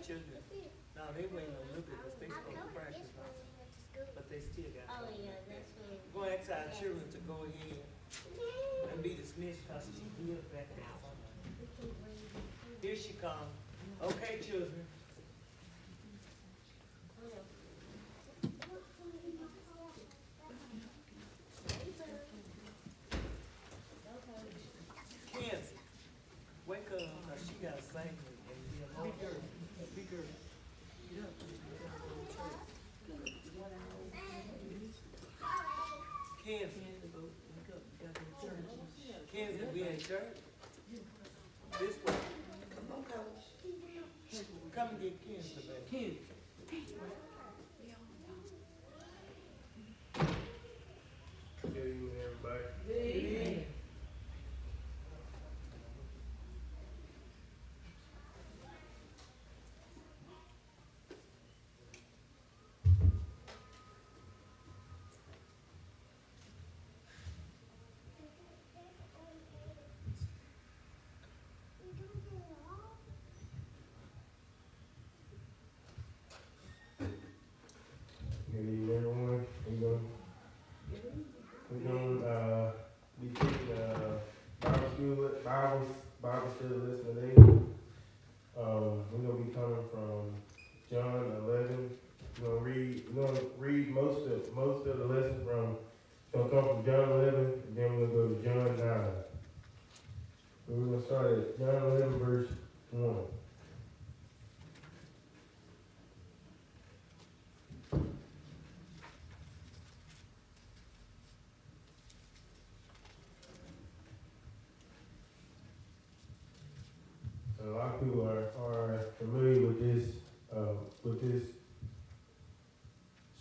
children, no, they waiting a little bit because they supposed to practice now. But they still got. Oh yeah, that's what. We're gonna ask our children to go ahead and be dismissed because she lives back there somewhere. Here she comes. Okay, children. Kenzie, wake up because she got to sing and be a little girl. Big girl. Kenzie. Kenzie, we in church. This way. Come on, coach. Come and get Kenzie, baby. Good evening, everybody. Good evening. Good evening, everyone. We're gonna be taking Bible study lesson today. We're gonna be coming from John 11. We're gonna read most of the lesson from. It's gonna come from John 11, and then we're gonna go to John 9. So we're gonna start at John 11, verse 1. A lot of people are familiar with this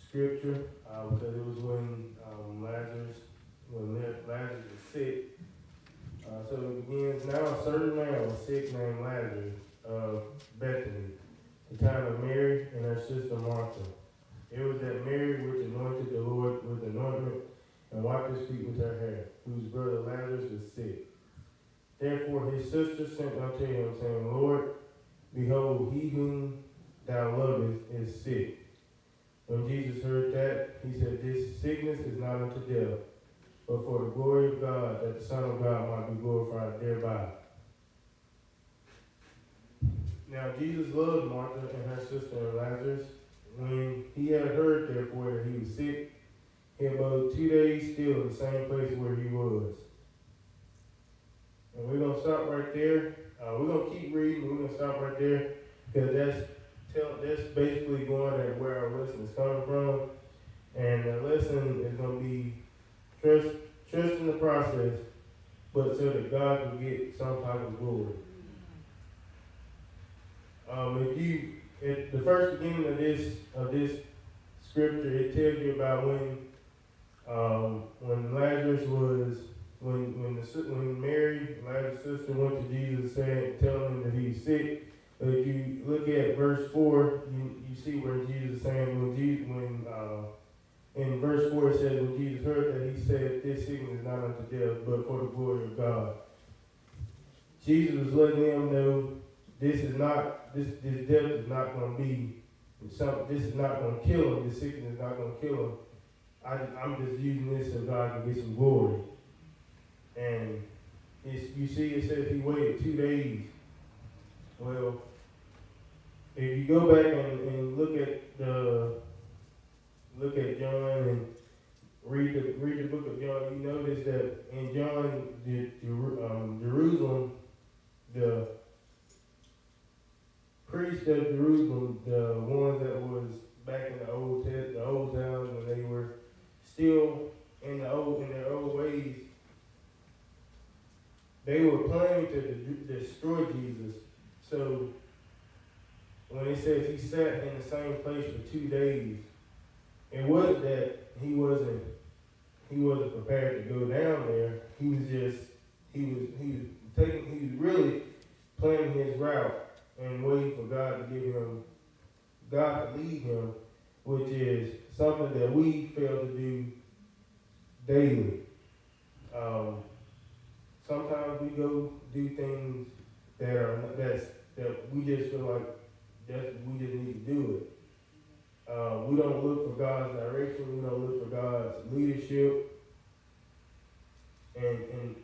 scripture because it was when Lazarus was sick. So it begins, now a certain man was sick named Lazarus of Bethany, the town of Mary and her sister Martha. It was that Mary which anointed the Lord with anointment and wiped his feet with her hair, whose brother Lazarus was sick. Therefore his sister sent unto him, saying, Lord, behold, he whom thou lovest is sick. When Jesus heard that, he said, This sickness is not unto death, but for the glory of God, that the Son of God might be glorified thereby. Now Jesus loved Martha and her sister and Lazarus. When he had heard, therefore, that he was sick, he abode 2 days still in the same place where he was. And we're going to stop right there. We're going to keep reading. We're going to stop right there because that's basically going at where our lesson is coming from. And the lesson is going to be trust in the process, but so that God can get some type of glory. At the first beginning of this scripture, it tells you about when Lazarus was. When Mary, Lazarus' sister, went to Jesus telling him that he's sick, but if you look at verse 4, you see where Jesus is saying, in verse 4 it says, when Jesus heard that, he said, this sickness is not unto death, but for the glory of God. Jesus was letting them know this death is not going to be, this is not going to kill him, this sickness is not going to kill him. I'm just using this so God can get some glory. And you see, it says he waited 2 days. Well, if you go back and look at John and read the book of John, you notice that in John, Jerusalem, the priests of Jerusalem, the ones that was back in the old towns when they were still in their old ways. They were planning to destroy Jesus. So when it says he sat in the same place for 2 days, it wasn't that he wasn't prepared to go down there. He was really planning his route and waiting for God to lead him, which is something that we fail to do daily. Sometimes we go do things that we just feel like we just need to do it. We don't look for God's direction. We don't look for God's leadership. And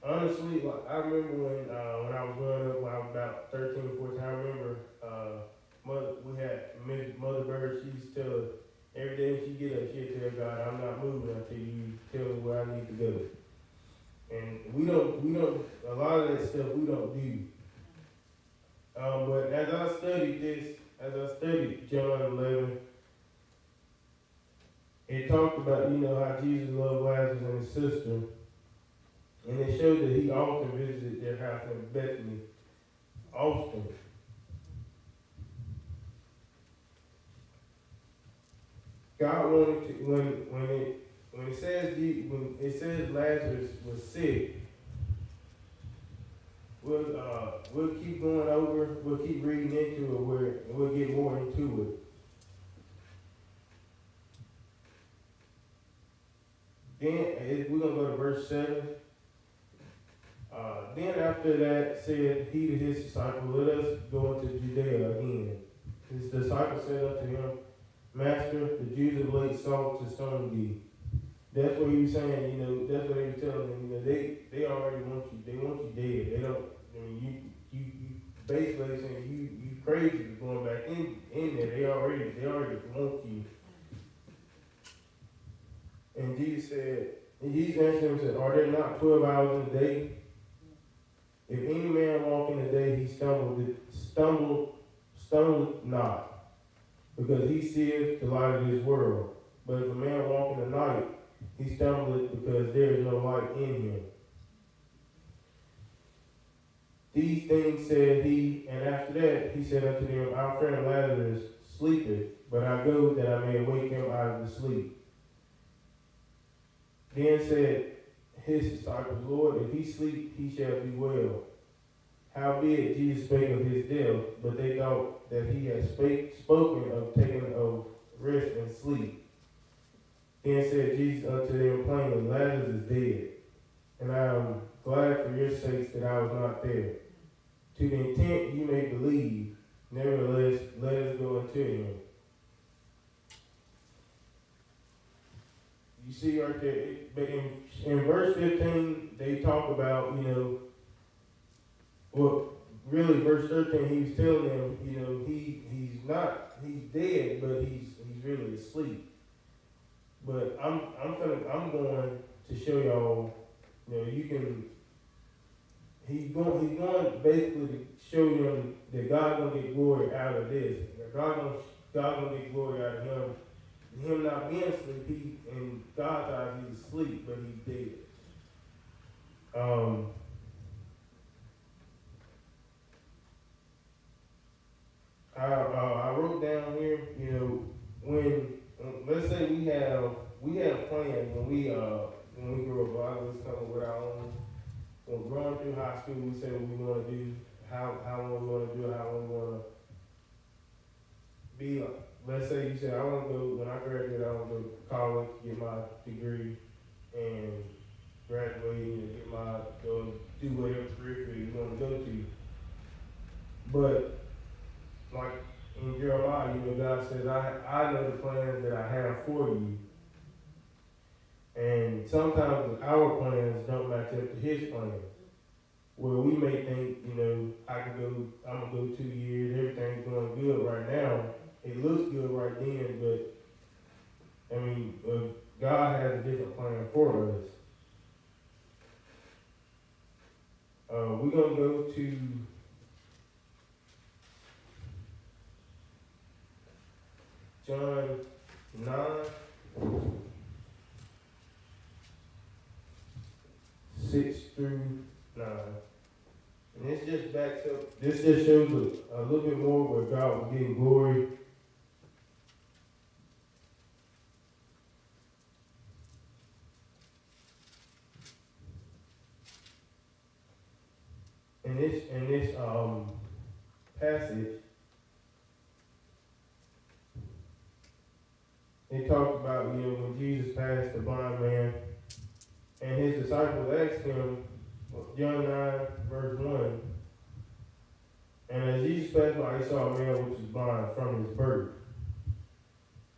honestly, like, I remember when I was growing up, when I was about 13, 14, I remember we had Mother Bird. She used to tell us every day when she get up, she'd tell God, I'm not moving until you tell me where I need to go. And we don't, a lot of that stuff we don't do. But as I studied John 11, it talked about, how Jesus loved Lazarus and his sister. And it showed that he often visited their house in Bethany. Often. God wanted to, when it says Lazarus was sick, we'll keep going over, we'll keep reading into it, we'll get more into it. Then we're gonna go to verse 7. Then after that said he to his disciples, let us go into Judea again. His disciples said unto him, Master, the Jews have laid salt to stone thee. That's what he was saying, that's what he was telling them, they already want you, they want you dead. They don't, you basically saying you crazy for going back in there. They already want you. And Jesus answered him and said, are there not 12 hours in a day? If any man walk in the day, he stumbled not, because he seeth the light of this world. But if a man walk in the night, he stumbleth because there is no light in him. These things said he, and after that he said unto them, our friend Lazarus sleepeth, but I go that I may awake him out of the sleep. Then said his disciples, Lord, if he sleep, he shall be well. Howbeit Jesus spake of his death, but they thought that he had spoken of taking of rest and sleep. Then said Jesus unto them plainly, Lazarus is dead, and I am glad for your sakes that I was not there, to the intent you may believe. Nevertheless, let us go unto him. You see right there, in verse 15, they talk about, really verse 13, he was telling them, he's dead, but he's really asleep. But I'm going to show y'all, he's going basically to show them that God's gonna get glory out of this. God's gonna get glory out of him. Him not being asleep, in God's eyes, he's asleep, but he's dead. I wrote down here, when let's say we have plans when we grow up. A lot of us come with our own. When growing through high school, we say what we want to do, how we want to do it, how we want to be. Let's say you say, I want to go, when I graduate, I want to go to college, get my degree, and graduate, and go do whatever career field you want to go to. But, like in Jeremiah, God says, I know the plans that I have for you. And sometimes our plans don't match up to his plans. Where we may think, I'm going to go 2 years, everything's going good right now. It looks good right then, but God has a different plan for us. We're going to go to John 9, 6 through 9. And this just backs up, this just shows a little bit more where God was getting glory. In this passage, they talked about, when Jesus passed the blind man, and his disciples asked him, John 9, verse 1, And as Jesus passed by, he saw a man which was blind from his birth.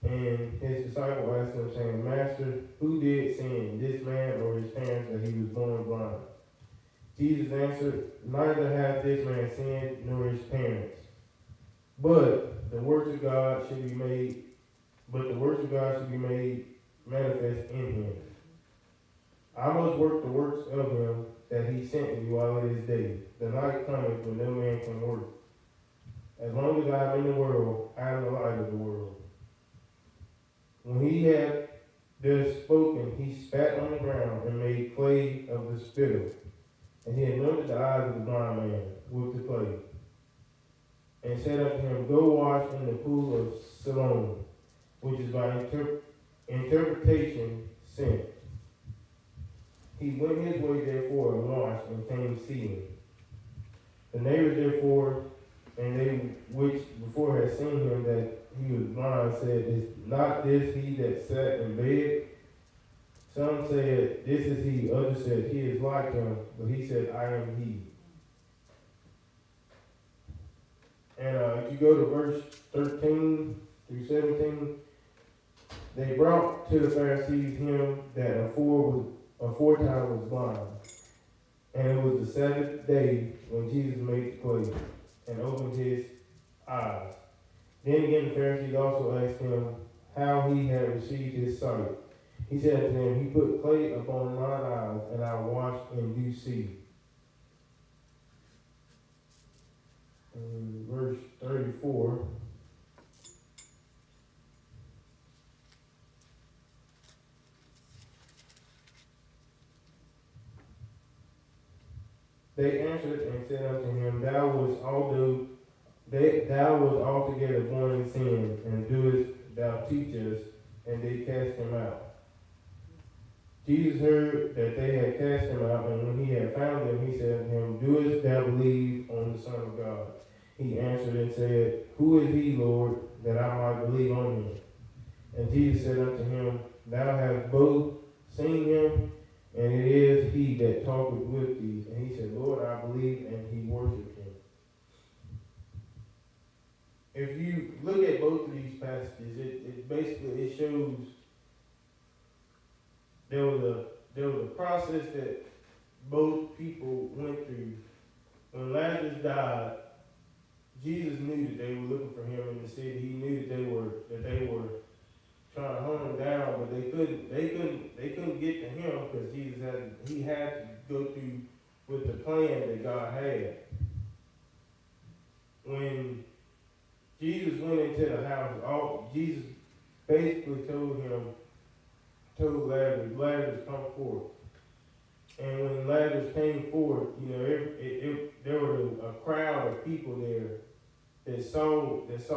And his disciple asked him, saying, Master, who did sin, this man or his parents, that he was born blind? Jesus answered, Neither hath this man sinned nor his parents, but the works of God should be made manifest in him. I must work the works of him that he sent me while it is day. The night cometh when no man can work. As long as I am in the world, I am the light of the world. When he had thus spoken, he spat on the ground and made clay of the spittle. And he anointed the eyes of the blind man with the clay. And said unto him, Go wash in the pool of Siloam, which is by interpretation sent. He went his way therefore and washed and came seeing. The neighbors therefore, and they which before had seen him that he was blind, said, Is not this he that sat in bed? Some said, This is he. Others said, He is like him. But he said, I am he. And if you go to verse 13 through 17, they brought to the Pharisees him that aforetime was blind. And it was the Sabbath day when Jesus made the clay and opened his eyes. Then again the Pharisees also asked him how he had received his sight. He said to them, He put clay upon mine eyes, and I washed and do see. Verse 34. They answered and said unto him, Thou wast altogether born in sin, and doest thou teach us? And they cast him out. Jesus heard that they had cast him out, and when he had found him, he said to him, Doest thou believe on the Son of God? He answered and said, Who is he, Lord, that I might believe on him? And Jesus said unto him, Thou hast both seen him, and it is he that talketh with thee. And he said, Lord, I believe, and he worshipped him. If you look at both of these passages, it basically shows there was a process that both people went through. When Lazarus died, Jesus knew that they were looking for him in the city. He knew that they were trying to hunt him down, but they couldn't get to him because he had to go through with the plan that God had. When Jesus went into the house, Jesus basically told Lazarus, come forth. And when Lazarus came forth, there was a crowd of people there that saw this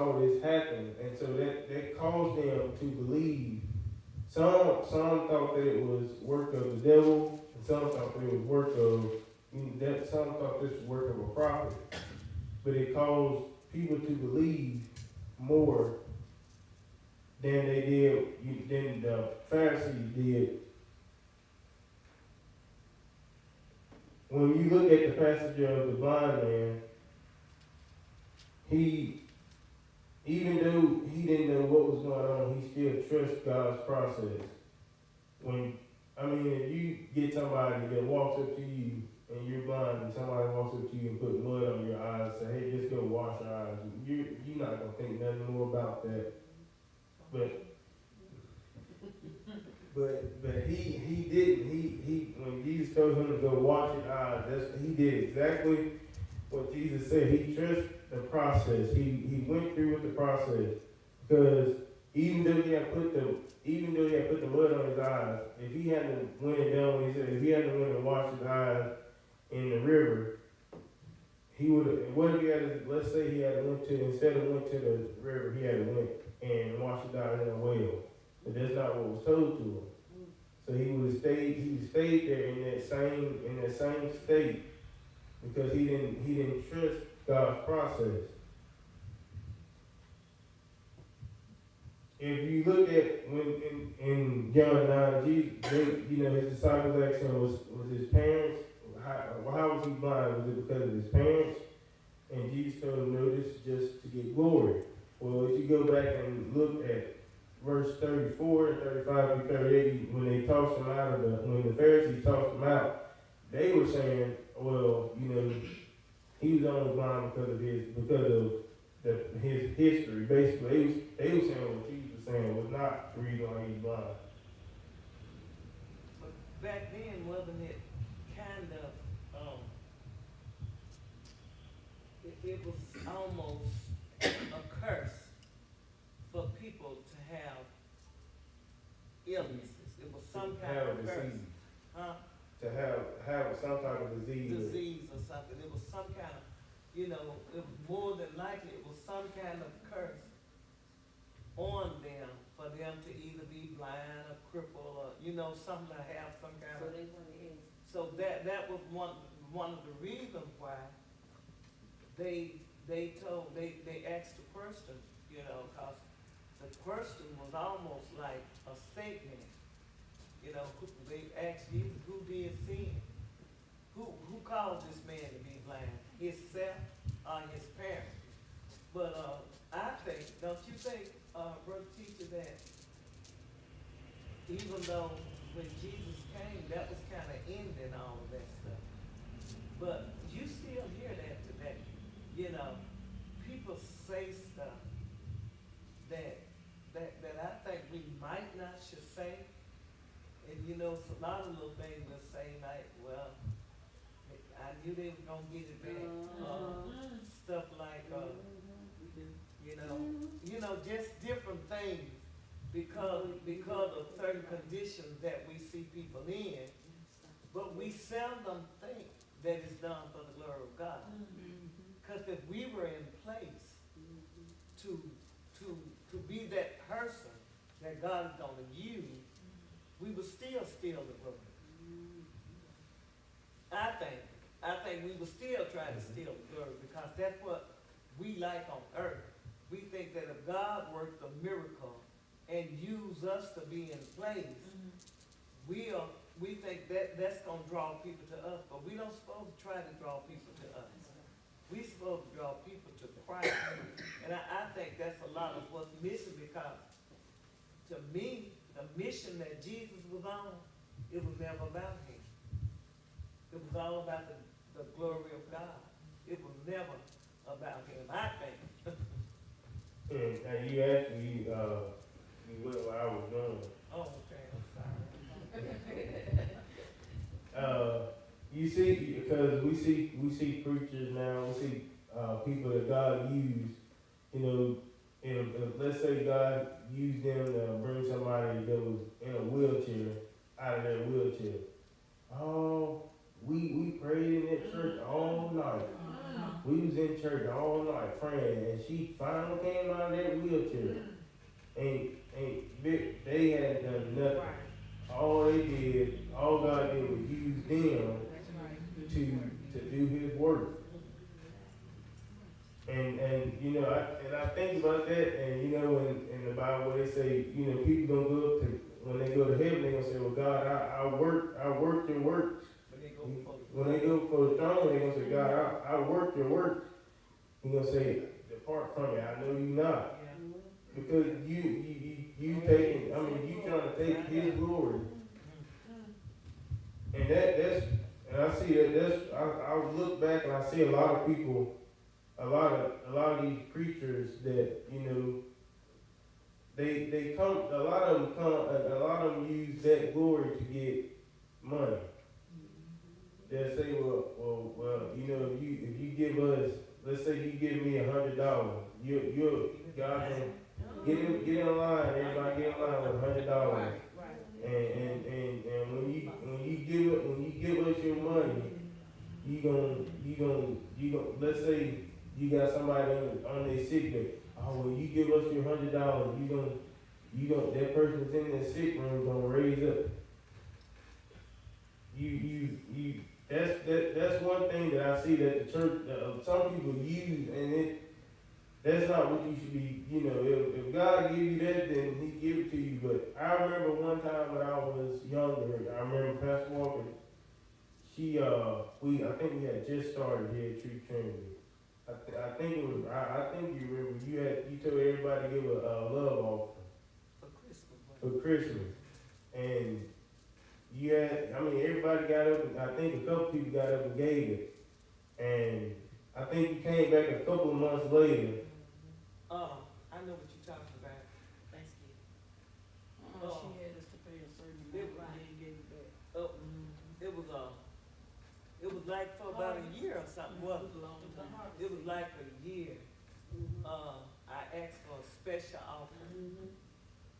happen, and so that caused them to believe. Some thought that it was work of the devil, and some thought that it was some thought this was work of a prophet. But it caused people to believe more than the Pharisees did. When you look at the passage of the blind man, even though he didn't know what was going on, he still trusts God's process. If you get somebody that walks up to you and you're blind, and somebody walks up to you and put mud on your eyes, say, "Hey, just go wash your eyes," you're not gonna think nothing more about that. But he didn't. He when Jesus told him to go wash his eyes, he did exactly what Jesus said. He trusted the process. He went through with the process, because even though he had put the mud on his eyes, if he hadn't went and done what he said, if he hadn't went and washed his eyes in the river, he would have. What if he had? Let's say he had instead of went to the river, he had went and washed his eyes in a well. But that's not what was told to him. So he would have stayed there in that same state, because he didn't trust God's process. If you look at when in John 9, his disciples asked him, was his parents, how was he blind? Was it because of his parents? And Jesus told him, no, this is just to get glory. Well, if you go back and look at verse 34 and 35 through 38, when they tossed him out of when the Pharisees tossed him out, they were saying, well, he was only blind because of his history. Basically, they were saying what Jesus was saying was not the reason why he's blind. But back then, wasn't it kind of, it was almost a curse for people to have illnesses. It was some kind of curse. Huh? To have some type of disease. Disease or something. It was some kind of, it was more than likely it was some kind of curse on them for them to either be blind or crippled or, something to have some kind of. So that was one of the reasons why they asked the question, because the question was almost like a statement. They asked Jesus, who did sin? Who caused this man to be blind? Himself or his parents? But I think, don't you think, brother teacher, that even though when Jesus came, that was kind of ending all of that stuff. But you still hear that today. People say stuff that I think we might not should say. And it's a lot of little things we'll say like, well, I knew they were gonna get it back. Stuff like, just different things because of certain conditions that we see people in. But we seldom think that it's done for the glory of God. Because if we were in place to be that person that God is going to use, we would still steal the glory. I think we would still try to steal the glory because that's what we like on earth. We think that if God worked a miracle and used us to be in place, we think that that's going to draw people to us, but we don't supposed to try to draw people to us. We're supposed to draw people to Christ. And I think that's a lot of what's missing because to me, the mission that Jesus was on, it was never about him. It was all about the glory of God. It was never about him, I think. And you actually, you went where I was going. Oh, okay, I'm sorry. You see, because we see preachers now, we see people that God used, if let's say God used them to bring somebody that was in a wheelchair out of that wheelchair. Oh, we prayed in that church all night. We was in church all night praying, and she finally came out of that wheelchair. They had done nothing. All God did was use them to do his work. And I think about that, and in the Bible they say, people gonna go up to, when they go to heaven, they gonna say, well, God, I worked your works. When they go for the throne, they gonna say, God, I worked your works. He gonna say, depart from me, I know you not. Because you trying to take his glory. And I see I look back and I see a lot of people, a lot of these preachers that, they come, a lot of them use that glory to get money. They'll say, well, if you give us, let's say you give me $100, God can get in line, everybody get in line with $100. And when you give us your money, you gonna let's say you got somebody on their sick bed. Oh, when you give us your $100, you gonna that person that's in that sick room gonna raise up. That's one thing that I see that the church, some people use, and that's not what you should be, if God give you that, then he give it to you. But I remember one time when I was younger, I remember Pastor Walker, I think we had just started here at Trinity. I think it was, I think you remember, you told everybody to give a love offering For Christmas. for Christmas. And you had, I mean, everybody got up, and I think a couple people got up and gave it. And I think you came back a couple of months later. I know what you're talking about. Thanksgiving. Oh. She had us to pay a certain It- amount, right, and gave it back. It was like for about a year or something, It wasn't was a long time. it? It was like a year. I asked for a special offering.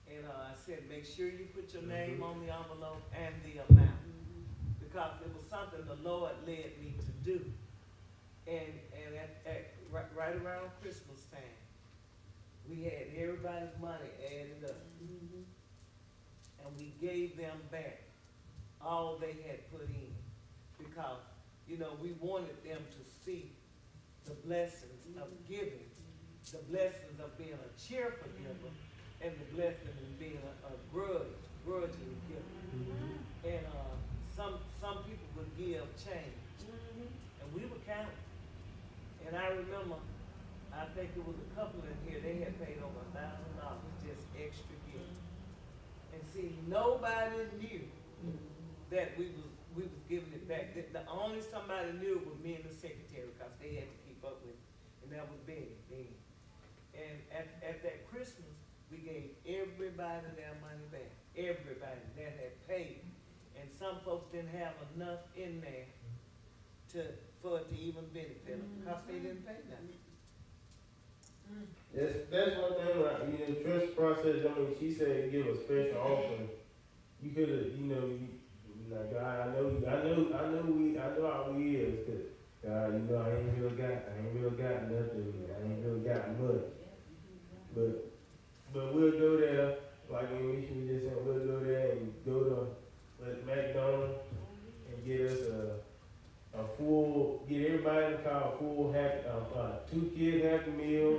And, I said, make sure you put your name on the envelope and the amount. Because it was something the Lord led me to do. And right around Christmas time, we had everybody's money added up. And we gave them back all they had put in. Because, we wanted them to see the blessings of giving, the blessings of being a cheerful giver, and the blessing of being a grudging giver. And some people would give change, and we were counting. And I remember, I think it was a couple in here, they had paid over $1,000 just extra gifts. And see, nobody knew that we was giving it back. The only somebody knew was me and the secretary, because they had to keep up with it, and that was Betty then. And at that Christmas, we gave everybody their money back. Everybody that had paid. And some folks didn't have enough in there for it to even benefit them, because they didn't pay nothing. That's one thing, like, the trust process, I mean, she said give a special offering. You could've, like, God, I know how we is, cause, God, I ain't really got nothing, I ain't really got much. But we'll go there, like when we just said, we'll go there and go to McDonald's and get us get everybody in the car a full happy, 2 kids Happy Meal,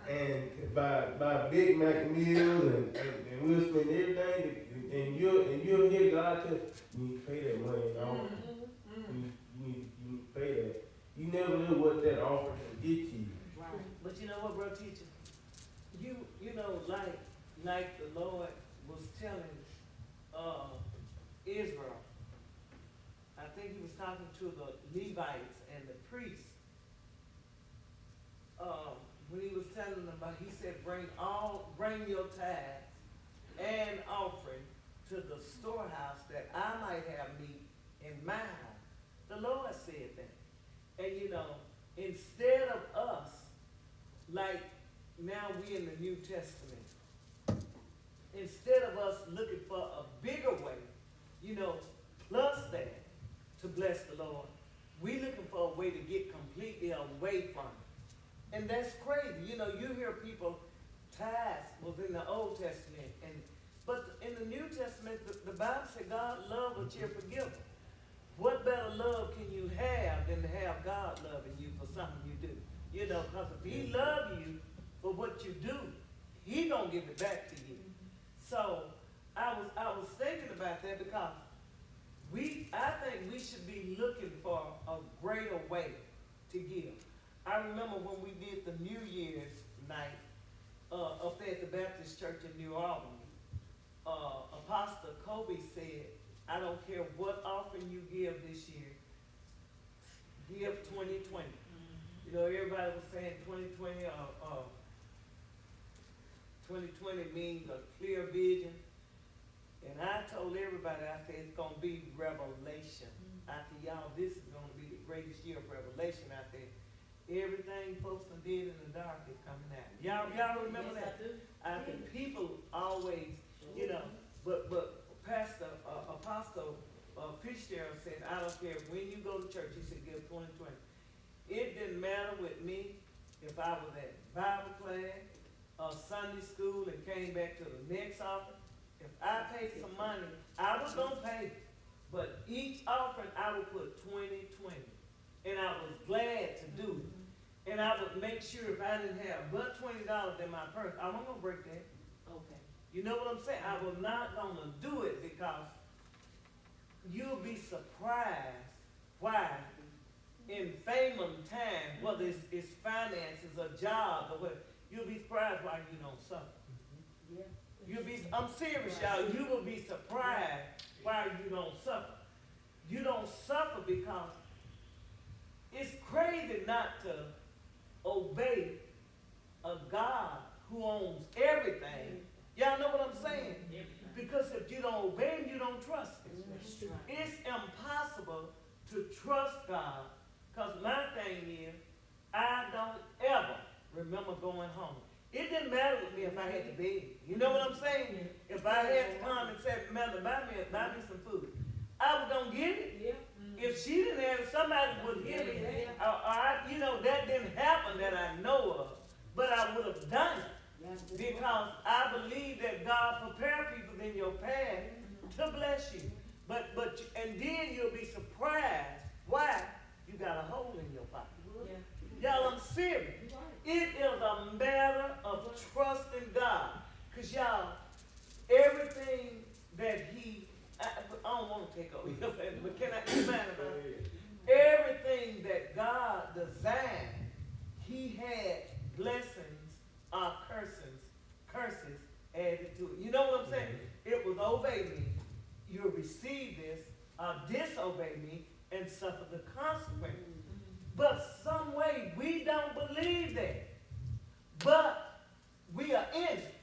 and buy Big Mac meals, and we'll spend everything, and you'll hear God tell you need to pay that money off. You need to pay that. You never know what that offer can get you. Right. But you know what, bro, teacher? Like the Lord was telling Israel, I think he was talking to the Levites and the priests. When he was telling them about, he said, bring your tithes and offering to the storehouse, that I might have meat in my house. The Lord said that. And instead of us, like now we in the New Testament, instead of us looking for a bigger way, plus that, to bless the Lord, we looking for a way to get completely away from it. And that's crazy. You hear people, tithes was in the Old Testament, but in the New Testament, the Bible said God love a cheerful giver. What better love can you have than to have God loving you for something you do? Because if he love you for what you do, he gonna give it back to you. So I was thinking about that, because I think we should be looking for a greater way to give. I remember when we did the New Year's night up there at the Baptist Church in New Albany. Apostle Kobe said, I don't care what offering you give this year, give 2020. Everybody was saying 2020 means a clear vision. And I told everybody, I said, it's going to be revelation. After y'all, this is going to be the greatest year of revelation out there. Everything folks done did in the dark is coming out. Y'all remember that? I think people always, but Pastor Apostle Fitzgerald said, I don't care when you go to church, he said, give 2020. It didn't matter with me if I was at Bible class or Sunday school and came back to the next offering. If I paid some money, I was going to pay. But each offering, I would put 2020. And I was glad to do it. And I would make sure if I didn't have but $20 in my purse, I wasn't going to break that. Okay. You know what I'm saying? I was not going to do it, because you'll be surprised why in famine time, whether it's finances or jobs or whatever, you'll be surprised why you don't suffer. I'm serious, y'all. You will be surprised why you don't suffer. You don't suffer because it's crazy not to obey a God who owns everything. Y'all know what I'm saying? Because if you don't obey him, you don't trust him. It's impossible to trust God, because my thing is, I don't ever remember going home. It didn't matter with me if I had to beg. You know what I'm saying? If I had to come and say, "Mother, buy me some food," I was gonna get it. If she didn't have it, somebody would give it. That didn't happen that I know of, but I would have done it because I believe that God prepared people in your path to bless you. And then you'll be surprised why you got a hole in your pocket. Y'all, I'm serious. It is a matter of trusting God. Because y'all, everything that I don't want to take over your family, but can I mind about it? Everything that God designed, he had blessings or curses added to it. You know what I'm saying? It was obey me, you'll receive this, or disobey me, and suffer the consequences. But some way we don't believe that. But we are in it.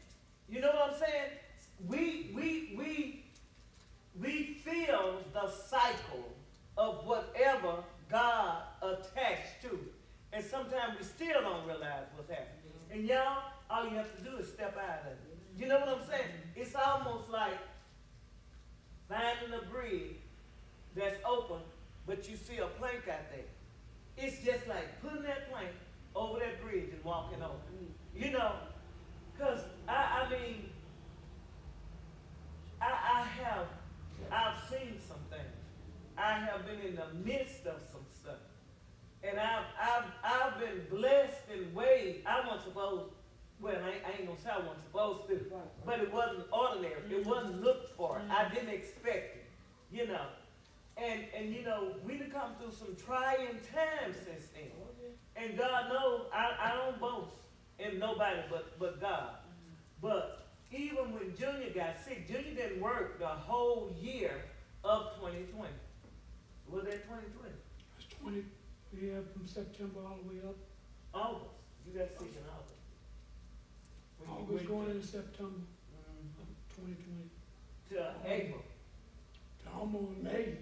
You know what I'm saying? We feel the cycle of whatever God attached to. And sometimes we still don't realize what's happening. And y'all, all you have to do is step out of it. You know what I'm saying? It's almost like finding a bridge that's open, but you see a plank out there. It's just like putting that plank over that bridge and walking over. You know, because I've seen some things. I have been in the midst of some stuff. And I've been blessed in ways I wasn't supposed, well, I ain't gonna say I wasn't supposed to, but it wasn't ordinary. It wasn't looked for. I didn't expect it, you know. And you know, we done come through some trying times since then. And God knows I don't boast in nobody but God. But even when Junior got sick, Junior didn't work the whole year of 2020. Was that 2020? It's 20, yeah, from September all the way up. August. You got sick in August. August going into September of 2020. To April. To almost May.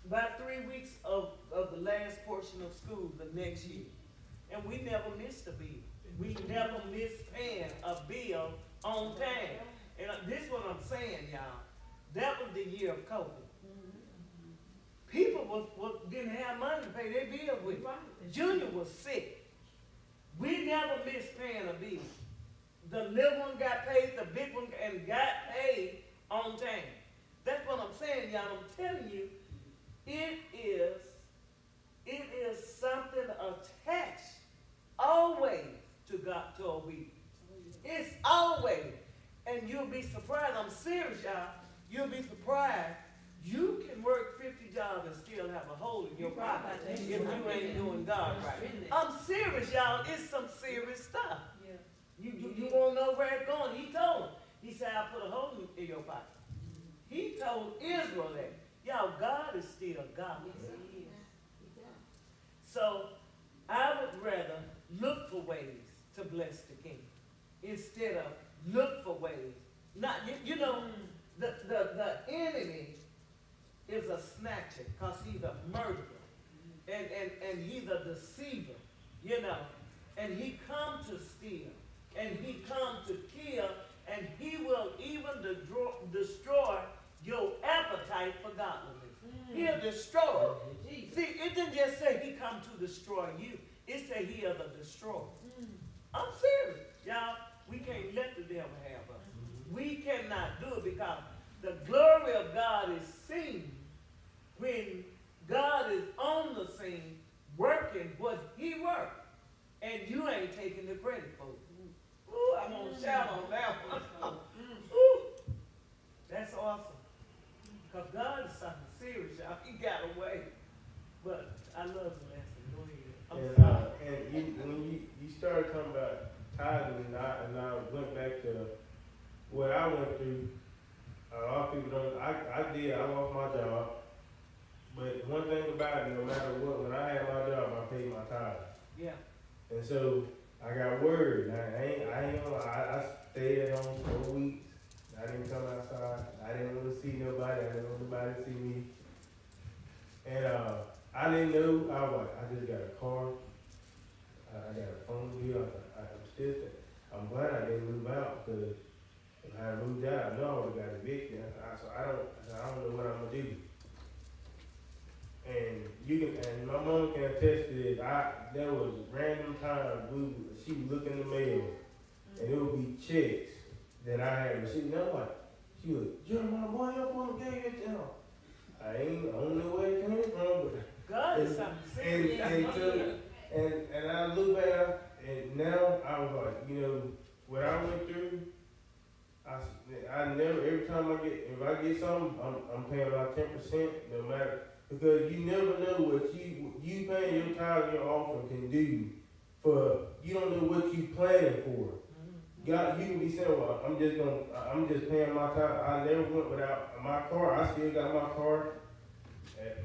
About 3 weeks of the last portion of school the next year. And we never missed a bill. We never missed paying a bill on time. And this is what I'm saying, y'all. That was the year of COVID. People didn't have money to pay their bills with. Junior was sick. We never missed paying a bill. The little one got paid, the big one, and got paid on time. That's what I'm saying, y'all. I'm telling you, it is something attached always to God, to obedience. It's always. And you'll be surprised. I'm serious, y'all. You'll be surprised. You can work 50 jobs and still have a hole in your pocket if you ain't doing God right. I'm serious, y'all. It's some serious stuff. You won't know where it's going. He told him. He said, "I put a hole in your pocket." He told Israel that. Y'all, God is still God. So I would rather look for ways to bless the king instead of look for ways. Not, you know, the enemy is a snatcher because he's a murderer and he's a deceiver, you know, and he comes to steal and he comes to kill and he will even destroy your appetite for godliness. He'll destroy. See, it didn't just say he come to destroy you. It said he is a destroyer. I'm serious. Y'all, we can't let the devil have us. We cannot do it because the glory of God is seen when God is on the scene working what he worked. And you ain't taking the credit for it. Ooh, I'm going to shout on that one. Ooh, that's awesome. Because God is something serious, y'all. He got a way. But I love the lesson, go ahead. I'm And, sorry. when you started talking about tithing, and I went back to what I went through. A lot of people don't. I did. I lost my job, but one thing about it, no matter what, when I had my job, I paid my tithe. Yeah, And so I got worried. I ain't gonna lie. I stayed at home for weeks. I didn't come outside. I didn't want to see nobody. I didn't want nobody to see me. And I didn't know. I was like, I just got a car. I got a phone bill. I'm glad I didn't move out, because if I had moved out, I know I would have got evicted. So I don't know what I'm gonna do. And my mom can attest to this. There was random times she would look in the mail, and it would be checks that I had received. And I'm like, she was, Jeremiah, boy, your phone gave it to him. I don't know where it came from, but God is something serious. and I look back, and now I was like, what I went through, I never, every time if I get something, I'm paying about 10%, no matter, because you never know what you paying your tithe and your offering can do you don't know what you planning for. God, you can be saying, well, I'm just paying my tithe. I never went without my car. I still got my car.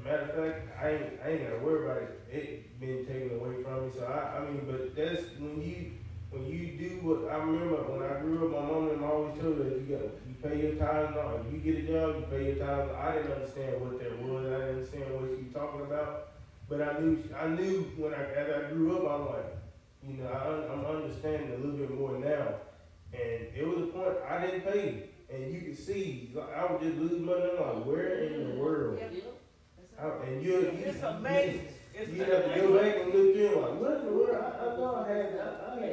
Matter of fact, I ain't gotta worry about it being taken away from me. So but that's when you do what I remember when I grew up. My mom and always told us you pay your tithes. If you get a job, you pay your tithes. I didn't understand what that was. I didn't understand what she was talking about. But I knew as I grew up, I'm like, I'm understanding a little bit more now. And it was a point I didn't pay it, and you could see I would just lose money. I'm like, where in the world? And It's amazing. You have to go back and look in like, what in the world? I thought I had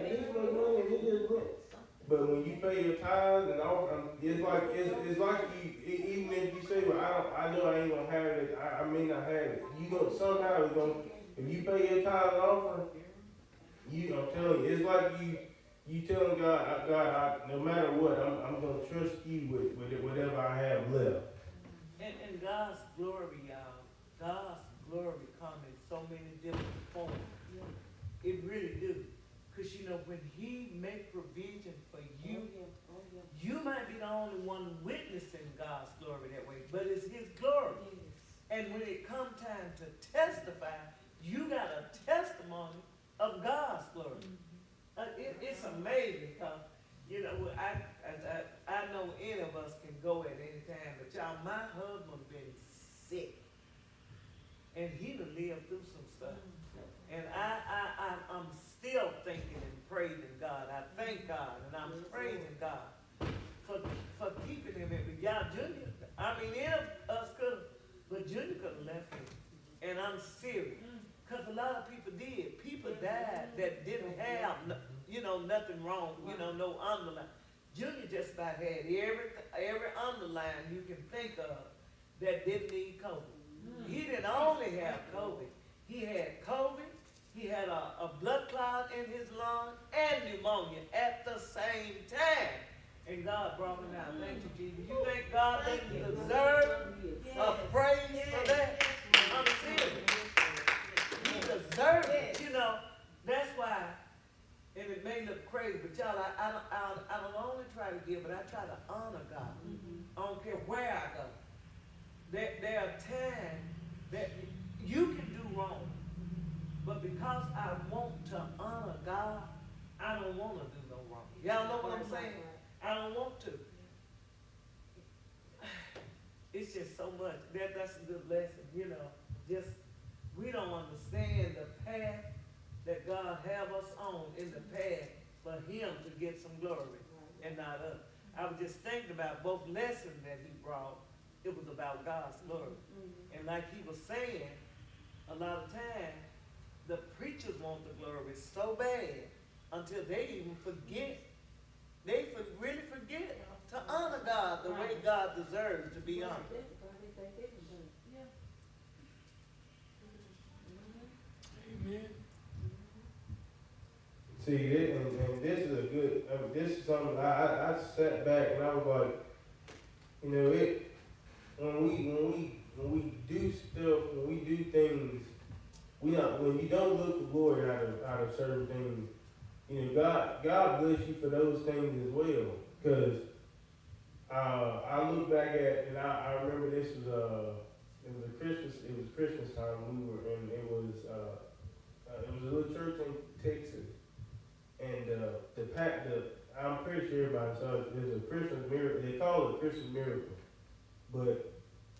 this much money and it just went. But when you pay your tithes and all, it's like you, even if you say, well, I know I ain't gonna have it, I may not have it. Somehow it's gonna, if you pay your tithes and offering, I'm telling you, it's like you telling God, no matter what, I'm gonna trust you with whatever I have left. And God's glory, y'all. God's glory comes in so many different forms. It really do. Because when he make provision for you, you might be the only one witnessing God's glory that way, but it's his glory. And when it comes time to testify, you got a testimony of God's glory. It's amazing because, I know any of us can go at any time, but y'all, my husband been sick. And he done lived through some stuff. And I'm still thinking and praising God. I thank God and I'm praising God for keeping him in. But y'all, Junior, any of us could, but Junior could have left him. And I'm serious. Because a lot of people did. People died that didn't have, nothing wrong, no underline. Junior just about had every underline you can think of that didn't need COVID. He didn't only have COVID. He had COVID, he had a blood clot in his lung, and pneumonia at the same time. And God brought him out. Thank you, Jesus. You think God didn't deserve a praise for that? I'm serious. He deserved it. That's why, and it may look crazy, but y'all, I don't only try to give, but I try to honor God. I don't care where I go. There are times that you can do wrong, but because I want to honor God, I don't want to do no wrong. Y'all know what I'm saying? I don't want to. It's just so much. That's a good lesson, Just we don't understand the path that God have us on in the path for him to get some glory and not us. I was just thinking about both lessons that he brought. It was about God's glory. And like he was saying, a lot of times, the preachers want the glory so bad until they even forget. They really forget to honor God the way God deserves to be honored. Amen. See, and this is a good, this is something, I sat back and I was like, when we do stuff, when we do things when you don't look for glory out of certain things, you know, God bless you for those things as well. Because I look back at, and I remember this was Christmas time. It was a little church in Texas, and I'm pretty sure everybody saw it. There's a Christmas miracle. They call it a Christmas miracle, but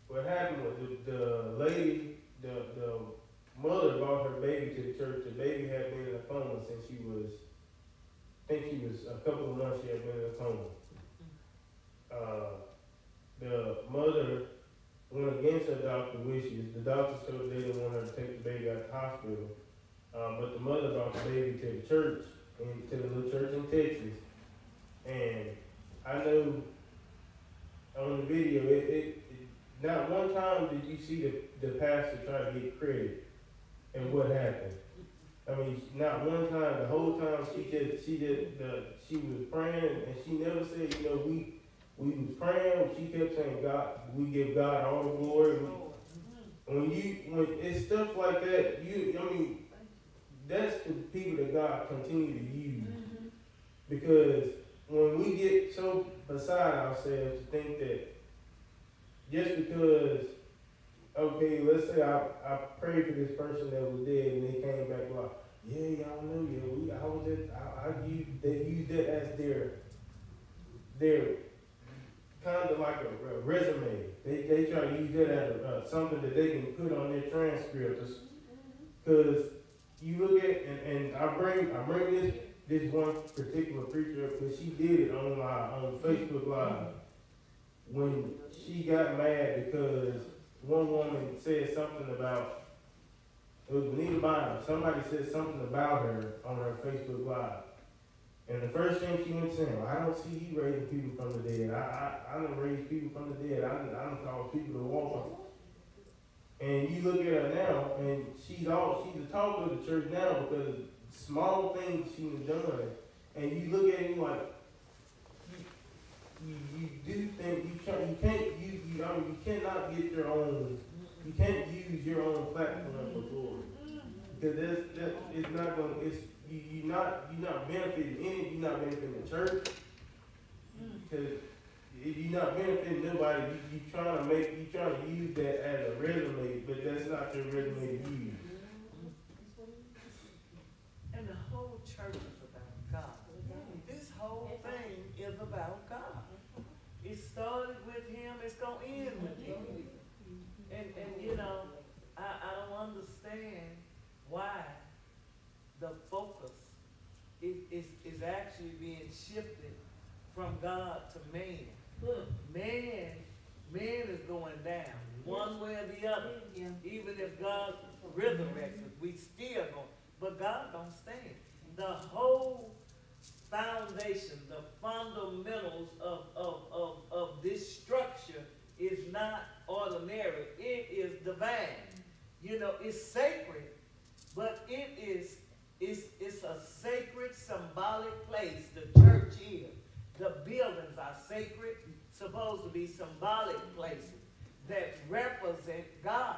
what happened was the lady, the mother brought her baby to the church. The baby had been in a coma since she was, I think she was a couple of months. She had been in a coma. The mother went against her doctor's wishes. The doctors told her they didn't want her to take the baby out of the hospital. But the mother brought the baby to the church, to the little church in Texas. And I know on the video, not one time did you see the pastor try to get credit and what happened. I mean, not one time. The whole time she was praying, and she never said, you know, we was praying. She kept saying, God, we give God all the glory. When it's stuff like that, that's the people that God continue to use. Because when we get so beside ourselves to think that just because, okay, let's say I prayed for this person that was dead and they came back like, yeah, y'all know, they use that as their kind of like a resume. They try to use that as something that they can put on their transcript. Because you look at, and I bring this one particular preacher up because she did it on Facebook Live when she got mad because one woman said something about, it was Benita Bynum, somebody said something about her on her Facebook Live. And the first thing she went saying, well, I don't see you raising people from the dead. I don't raise people from the dead. I don't cause people to walk on. And you look at her now, and she's the talk of the church now because small things she was doing. And you look at it like, you do think you cannot get your own. You can't use your own platform for glory because it's not going. You're not benefiting you're not benefiting the church because you're not benefiting nobody. You trying to use that as a resume, but that's not your resume to use. And the whole church is about God. This whole thing is about God. It started with Him, it's going to end with Him. And you know, I don't understand why the focus is actually being shifted from God to man. Man is going down, one way or the other. Even if God resurrected, we still going, but God don't stand. The whole foundation, the fundamentals of this structure is not ordinary. It is divine. You know, it's sacred, but it's a sacred, symbolic place. The church is. The buildings are sacred, supposed to be symbolic places that represent God.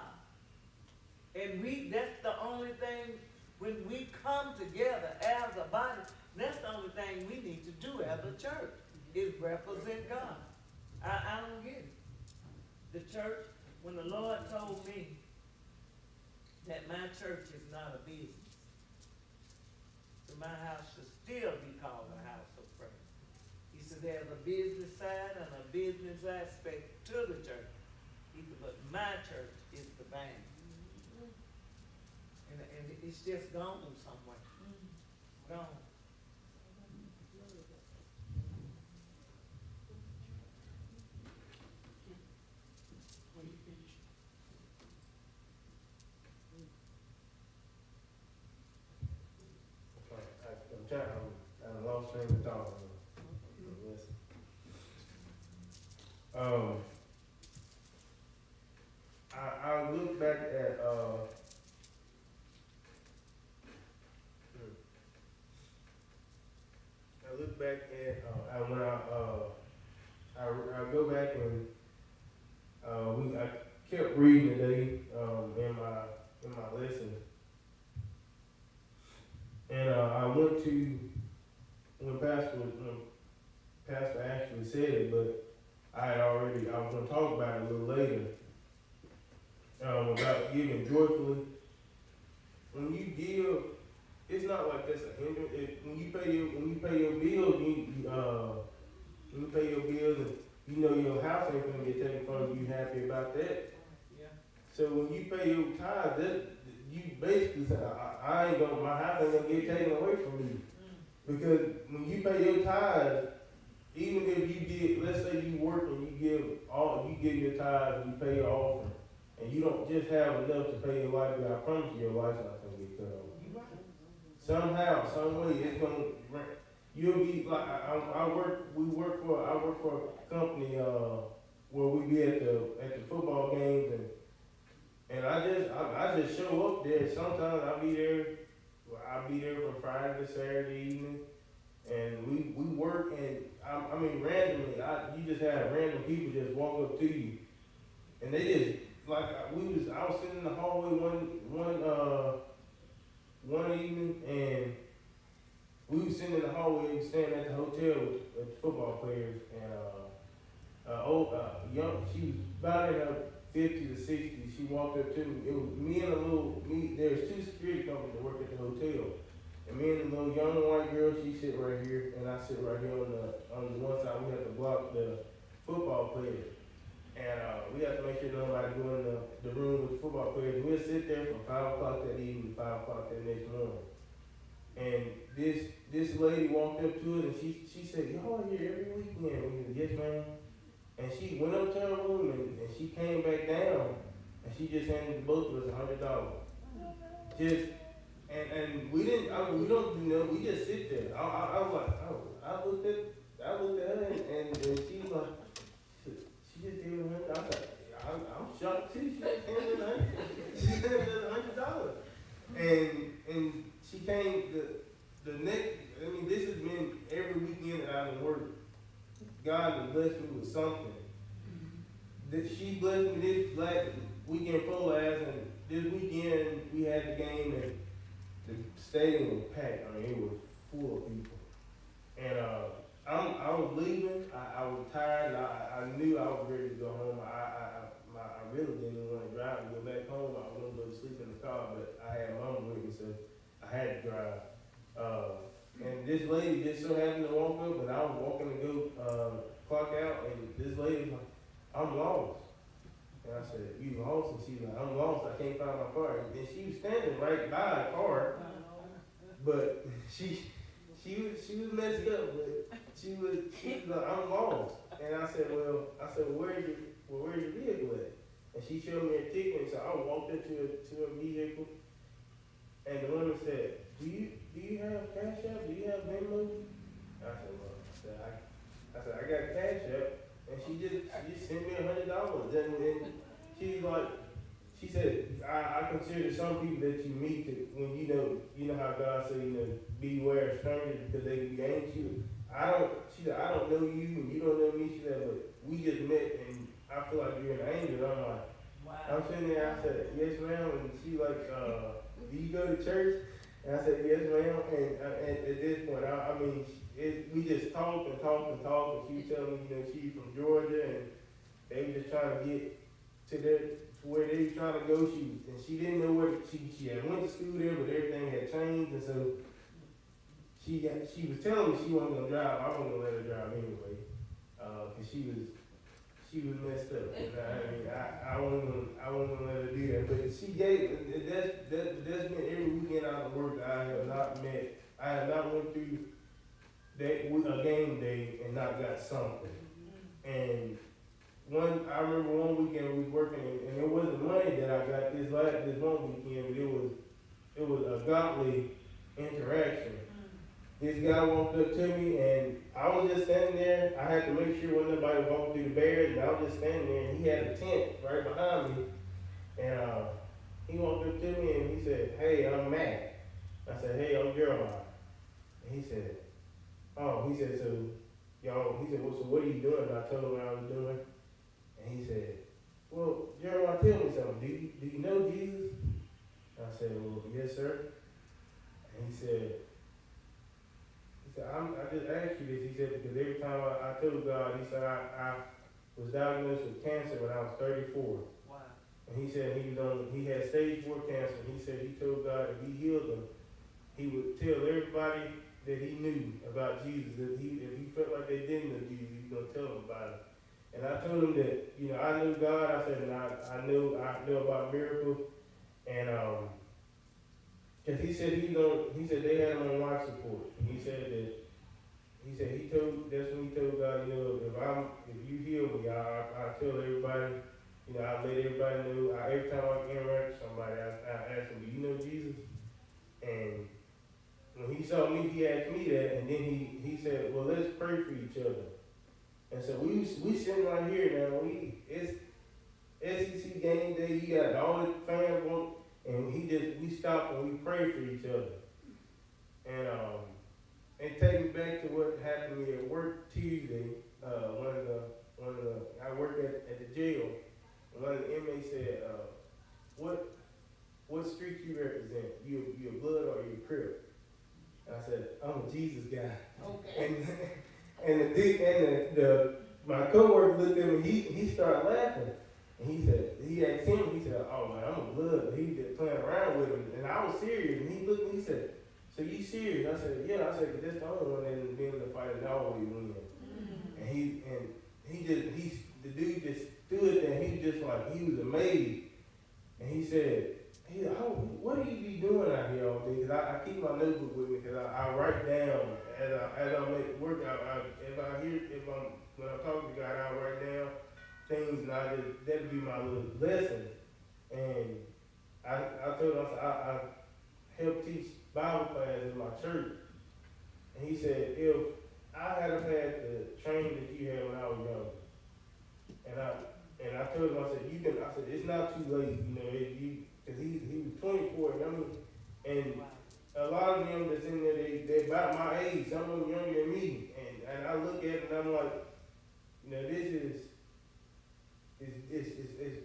And that's the only thing, when we come together as a body, that's the only thing we need to do as a church, is represent God. I don't get it. The church, when the Lord told me that my church is not a business, so my house should still be called a house of prayer. He said there's a business side and a business aspect to the church. He said, but my church is the bank. And it's just gone somewhere. Gone. I lost train of thought. I look back at when I go back and I kept reading today in my lesson, And I went to, when Pastor actually said it, but I was gonna talk about it a little later, about giving joyfully. When you give, it's not like that's a hindrance. When you pay your bills, when you pay your bills and you know your house ain't gonna get taken from you, happy about that. Yeah. So when you pay your tithe, that you basically say, I ain't gonna, my house ain't gonna get taken away from me. Because when you pay your tithe, even if you get, let's say you work and you give your tithe and you pay your offering, and you don't just have enough to pay your light bill, I promise you your life's not gonna get cut off. You right. Somehow, some way, it's gonna, you'll be like, I work for a company, where we be at the football games, and I just show up there. Sometimes I'll be there from Friday to Saturday evening, and we work, and I mean randomly, you just have random people just walk up to you, and they just, like, I was sitting in the hallway one evening, and we was sitting in the hallway, staying at the hotel with the football players, and she was about in her 50s or 60s. She walked up to me. It was there's two security companies that work at the hotel, and me and the little young white girl, she sit right here, and I sit right here on the one side. We have to block the football players. And we have to make sure nobody go in the room with the football players. We'll sit there from 5 o'clock that evening, 5 o'clock that next morning. And this lady walked up to us and she said, y'all are here every weekend. We said, yes, ma'am. And she went up to her room and she came back down and she just handed both of us $100. And we don't do nothing. We just sit there. I was like, I looked at her and she was like, she just gave me $100. I was like, I'm shocked too. She just handed us $100. And she came the next. I mean, this has been every weekend that I've been working. God has blessed me with something. That she blessed me this last weekend for last, and this weekend we had the game and the stadium was packed. I mean, it was full of people. And I was leaving. I was tired. I knew I was ready to go home. I really didn't want to drive and go back home. I wanted to go to sleep in the car, but I had mom with me, so I had to drive. And this lady just so happened to walk up, and I was walking to go clock out, and this lady was like, I'm lost. And I said, you lost? And she's like, I'm lost. I can't find my car. And she was standing right by a car, but she was messed up, but she was like, I'm lost. And I said, well, where's your vehicle at? And she showed me a ticket, and so I walked into her vehicle, and the woman said, do you have Cash App? Do you have Venmo? I said, well, I said, I got Cash App, and she just sent me $100. And she's like, she said, I consider some people that you meet when you know how God said, beware of strangers because they can be anxious. She said, I don't know you and you don't know me. She said, but we just met and I feel like you're an angel. I'm like, wow. I'm sitting there, I said, yes, ma'am. And she like, do you go to church? And I said, yes, ma'am. And at this point, we just talked. And she was telling me, she's from Georgia and they were just trying to get to where they were trying to go. She didn't know where she had went to school there, but everything had changed. And so she was telling me she wasn't gonna drive. I wasn't gonna let her drive anyway, cause she was messed up. And I wasn't gonna let her do that. But she that's been every weekend out of work. I have not went through a game day and not got something. And I remember one weekend we was working and it wasn't money that I got this one weekend, but it was a godly interaction. This guy walked up to me and I was just standing there. I had to make sure wasn't nobody walking through the barriers, and I was just standing there and he had a tent right behind me. And he walked up to me and he said, hey, I'm Matt. I said, hey, I'm Jeremiah. And he said, so what are you doing? And I told him what I was doing. And he said, well, Jeremiah, tell me something. Do you know Jesus? And I said, well, yes, sir. he said, I just asked you this, he said, because every time I told God, he said, I was diagnosed with cancer when I was 34. Wow. And he said he had stage 4 cancer. He said he told God if he healed him, he would tell everybody that he knew about Jesus. If he felt like they didn't know Jesus, he was going to tell them about it. And I told him that, I knew God. I said, and I knew about miracles. And, cause he said they had him on life support. And he said that's when he told God, if you heal me, I tell everybody, I let everybody know. Every time I interact with somebody, I ask them, do you know Jesus? And when he saw me, he asked me that, and then he said, well, let's pray for each other. And so we sitting right here now. It's SEC game day. You got all the fans on, and we stopped and we prayed for each other. And it take me back to what happened to me at work Tuesday. I work at the jail. One of the inmates said, what street you represent? You a blood or you a crip? And I said, I'm a Jesus guy. Okay. And my coworker looked at me, he started laughing. And he asked him, oh man, I'm a blood. He just playing around with him. And I was serious. And he looked at me, he said, so you serious? I said, yeah. I said, because that's the only one that been in the fight and always win. And the dude just stood there and he was amazed. And he said, what do you be doing out here all day? Because I keep my notebook with me because I write down as I'm at work. When I'm talking to God, I write down things and that'd be my little lesson. And I told him, I help teach Bible class in my church. And he said, if I had had the training that you had when I was young, and I told him, I said, it's not too late, because he was 24, and a lot of them that's in there, they're about my age, some of them younger than me, and I look at it and I'm like, this is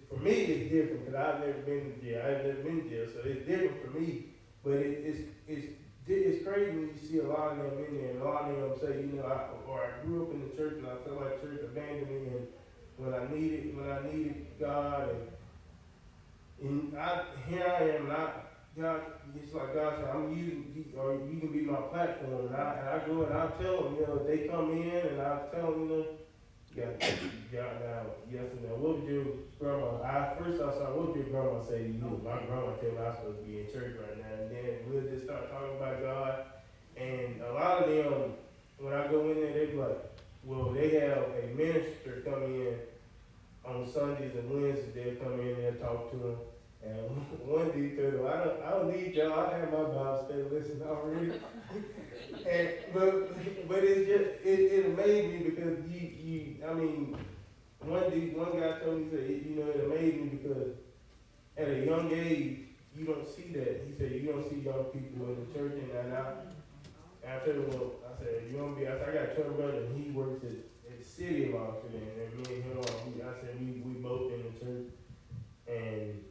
for me it's different because I've never been to jail, so it's different for me, but it's crazy when you see a lot of them in there, and a lot of them say, I grew up in the church and I felt like church abandoned me, and when I needed God, and here I am, God, it's like God said, I'm using you, or you can be my platform, and I go and I tell them, they come in, and I tell them, yes and no. What would your grandma? First I saw what would your grandma say to you? My grandma told me I'm supposed to be in church right now, and then we'll just start talking about God. And a lot of them, when I go in there, they be like, well, they have a minister come in on Sundays and Wednesdays. They'll come in and talk to them. And one dude told him, I don't need y'all. I have my Bible study listen already. But it's just it amazed me because one guy told me, he said, it amazed me because at a young age you don't see that. He said you don't see young people in the church, and I told him, I said you want to be? I got a twin brother and he works at City of Oxford, and me and him, I said we both in the church, and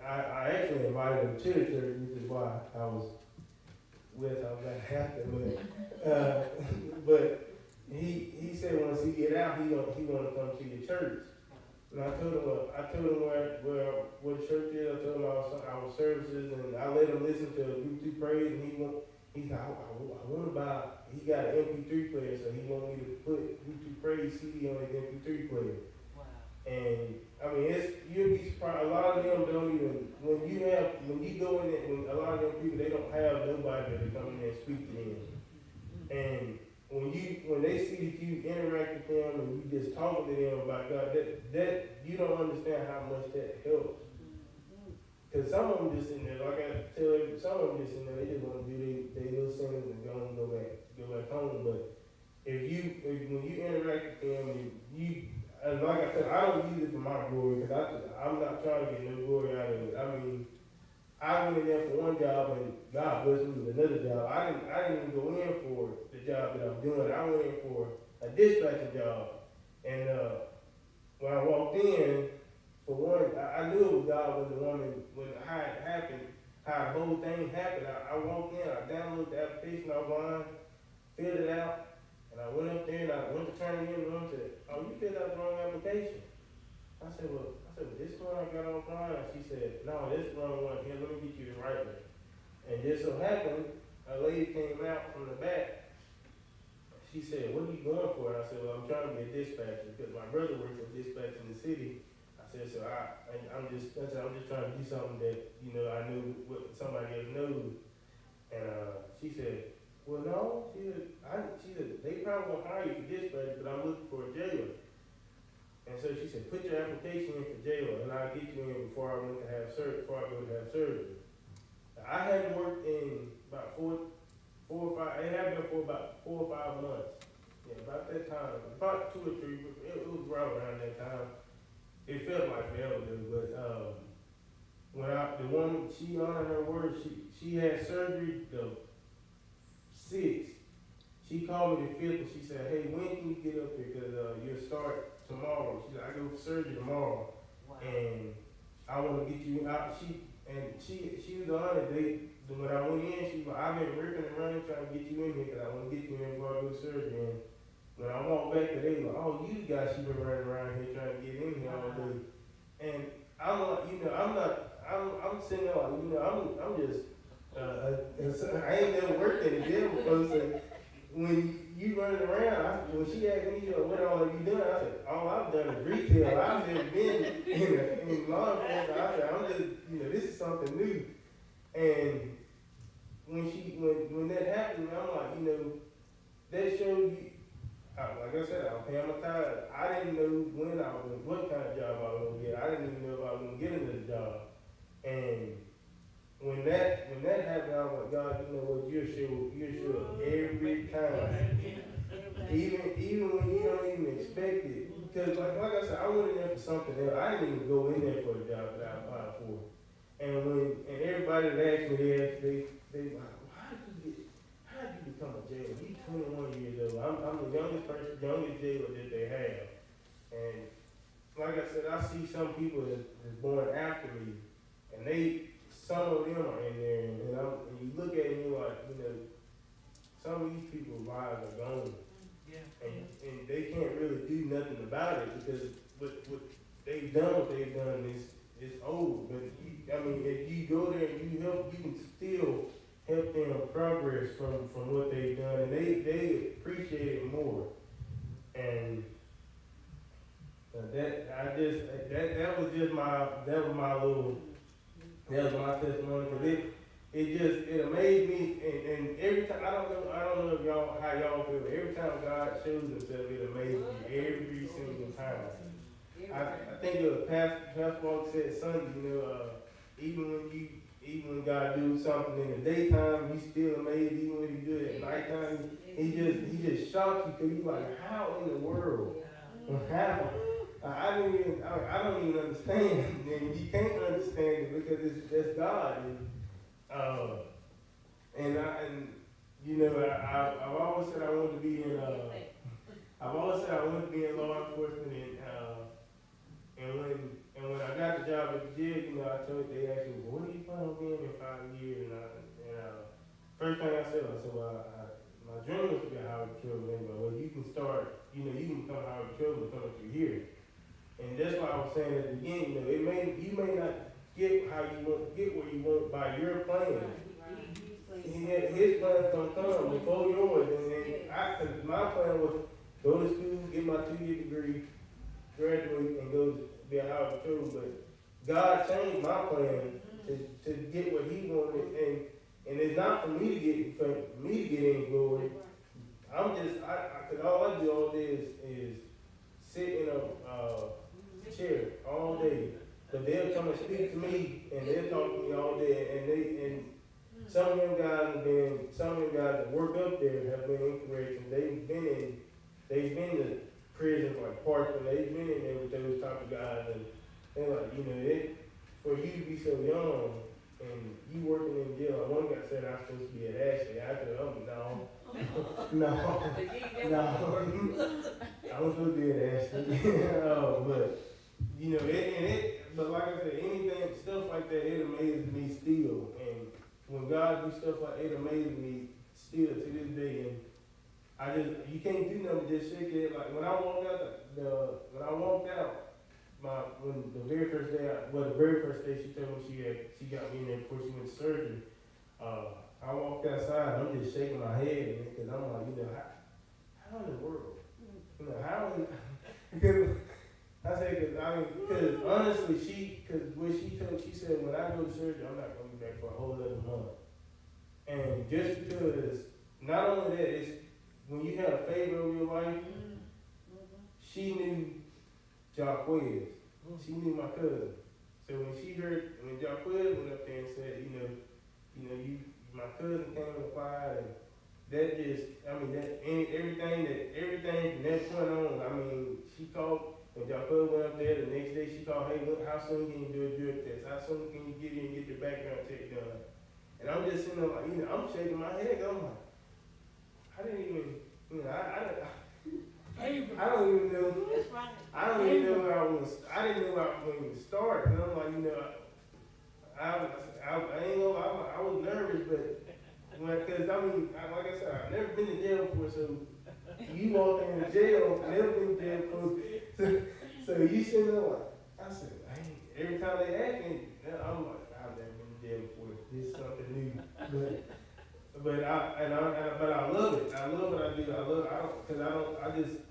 I actually invited him to the church, which is why I was gonna have to, but he said once he get out, he wanna come to your church. And I told him what church is. I told him our services, and I let him listen to Group 2 praise, and he's like, I want to buy. He got an MP3 player, so he want me to put Group 2 praise CD on his MP3 player. Wow. And you'll be surprised. A lot of them don't even, when you go in there, when a lot of them people, they don't have nobody to come in there and speak to them. And when they see that you interact with them and you just talking to them about God, that you don't understand how much that helps. Because some of them just in there, like I tell you, some of them just in there, they just want to do their little sins and go back home. But when you interact with them, and like I said, I don't use it for my glory, because I'm not trying to get no glory out of it. I went in there for one job and God blessed me with another job. I didn't even go in for the job that I'm doing. I went in for a dispatching job. And when I walked in, for one, I knew it was God when it happened. how the whole thing happened. I walked in, I downloaded the application online, filled it out, and I went up there and I went to turn it in, and I said, "Oh, you filled out the wrong application." I said, well, this one I got offline. She said, "No, this is the wrong one. Here, let me get you the right one." And just so happened, a lady came out from the back. She said, "What are you going for?" And I said, "Well, I'm trying to be a dispatcher because my brother works at dispatch in the city." I said, "So I'm just trying to do something that, you know, I knew what somebody else knows." And she said, "Well, no." She said, "They probably won't hire you for dispatch, but I'm looking for a jailer." And so she said, "Put your application in for jailer, and I'll get you in before I go to have surgery." I hadn't worked in about four or five. It had been for about 4 or 5 months. Yeah, about that time, about 2 or 3. It was right around that time. It felt like forever, but the one, she honored her word. She had surgery the 6th. She called me the 5th and she said, "Hey, when can you get up here? Because you'll start tomorrow." She said, "I go for surgery tomorrow, and I want to get you out." She was honest. When I went in, she was like, "I've been ripping and running trying to get you in here because I want to get you in before I go to surgery." And when I walked back there, they were like, "Oh, you guys, she been running around here trying to get in here all day." And I'm like, I'm sitting there like, I'm just, I ain't never worked in the jail before, so when you running around, when she asked me, "What all have you done?" I said, "All I've done is retail. I've never been in law enforcement." I said, "I'm just, this is something new." And when that happened, I'm like, that showed you, like I said, I was paying my time. I didn't know what kind of job I was going to get. I didn't even know if I was going to get into the job. And when that happened, I was like, "God, you know what, you're sure every time. Even when you don't even expect it." Because like I said, I went in there for something else. I didn't even go in there for the job that I applied for. And everybody that asked me, they like, how did you become a jailer? You 21 years old. I'm the youngest jailer that they have. And like I said, I see some people that's born after me, and some of them are in there, and you look at it and you're like, some of these people's lives are gone. Yeah. And they can't really do nothing about it because what they've done is old. But if you go there and you can still help them progress from what they've done, and they appreciate it more. And that was my testimony. Because it amazed me, and every time, I don't know how y'all feel, but every time God shows himself, it amazes me every single time. I think it was Pastor Walker said Sunday, even when God do something in the daytime, you still amazed. Even when he do it at nighttime, he just shocks you because you're like, how in the world? How? I don't even understand, and you can't understand it because that's God. I've always said I wanted to be in. I've always said I wanted to be in law enforcement, and when I got the job at the jail, they asked me, "Well, what are you planning on being in 5 years?" First thing I said, "Well, my dream was to be a Howard Patrolman anyway. Well, you can start, you can become a Howard Patrolman coming through here." And that's why I was saying at the beginning, you may not get where you want by your plan. His plan gonna come before yours, and my plan was go to school, get my 2-year degree, graduate, and go be a Howard Patrolman. But God changed my plan to get what He wanted, and it's not for me to get any glory. Cause all I do all day is sit in a chair all day. But they'll come and speak to me, and they'll talk to me all day, and some of them guys that work up there have been incorrect, and they've been to prisons like Parkland, they've been in there with those type of guys, and they're like, for you to be so young, and you working in jail. One guy said I'm supposed to be at Ashley. I said, no. I'm supposed to be at Ashley. But like I said, anything, stuff like that, it amazes me still. And when God do stuff like it amazes me still to this day. And you can't do nothing but just shake it. Like when I walked out, when the very first day, the very first day she told me she got me in there before she went to surgery. I walked outside and I'm just shaking my head, man, because I'm like, how in the world? How in, because I said, because honestly, she said, when I go to surgery, I'm not going to be back for a whole other month. And just because, not only that, it's when you have a favor over your life, she knew Jacquez. She knew my cousin. So when Jacquez went up there and said, my cousin came and applied, and that just, everything from that point on, she called, when Jacquez went up there, the next day she called, hey, look, how soon can you do a drug test? How soon can you get in and get your background check done? And I'm just sitting there like, I'm shaking my head, I'm like, I didn't even, I don't even know. That's right. I don't even know where I was. I didn't know where I was going to start. And I'm like, I ain't know. I was nervous, but because like I said, I've never been to jail before. So you walk in jail, never been to jail before. So you sitting there like, I said, every time they ask me, I'm like, I've never been to jail before. This is something new. But I love it. I love what I do.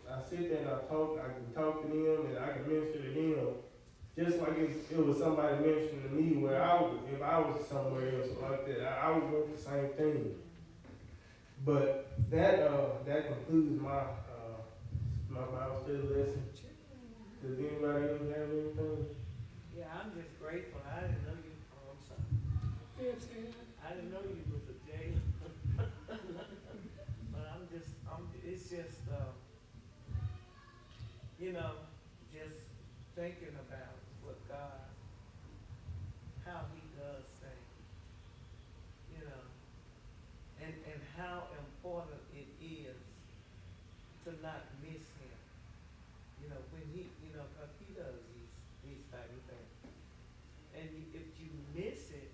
I sit there and I can talk to them and I can minister to them just like if it was somebody mentioning to me where if I was somewhere else like that, I would want the same thing. But that concludes my Bible study lesson. Does anybody else have anything? Yeah, I'm just grateful. I didn't know you. Oh, I'm sorry. Yes, and I didn't know you was a J. But it's just, just thinking about what God, how He does things, and how important it is to not miss Him. When because He does these type of things. And if you miss it,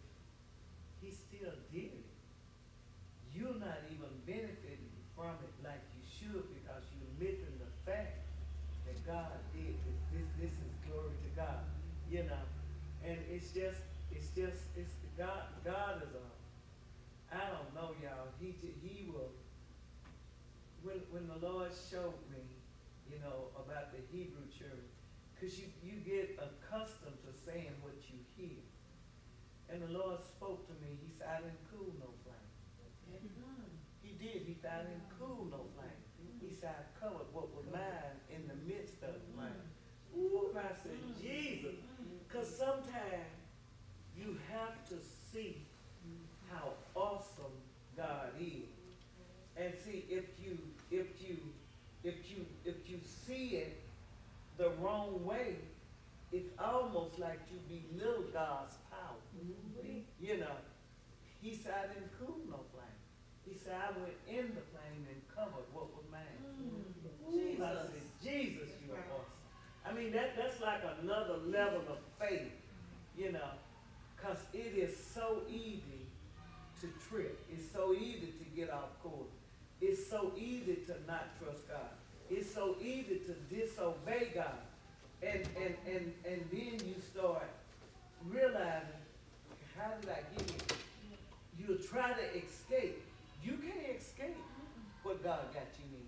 He still did it. You're not even benefiting from it like you should because you're missing the fact that God did this. This is glory to God, And it's God is I don't know, y'all. He will. When the Lord showed me, about the Hebrew church, because you get accustomed to saying what you hear. And the Lord spoke to me. He said, I didn't cool no flame. He did. He said, I didn't cool no flame. He said, I covered what was mine in the midst of the flame. Ooh, and I said, Jesus. Because sometimes you have to see how awesome God is. And see, if you see it the wrong way, it's almost like you belittle God's power. He said, I didn't cool no flame. He said, I went in the flame and covered what was mine. Jesus. I said, Jesus, you are awesome. That's like another level of faith, because it is so easy to trip. It's so easy to get off course. It's so easy to not trust God. It's so easy to disobey God. And then you start realizing, how did I get here? You try to escape. You can't escape what God got you in.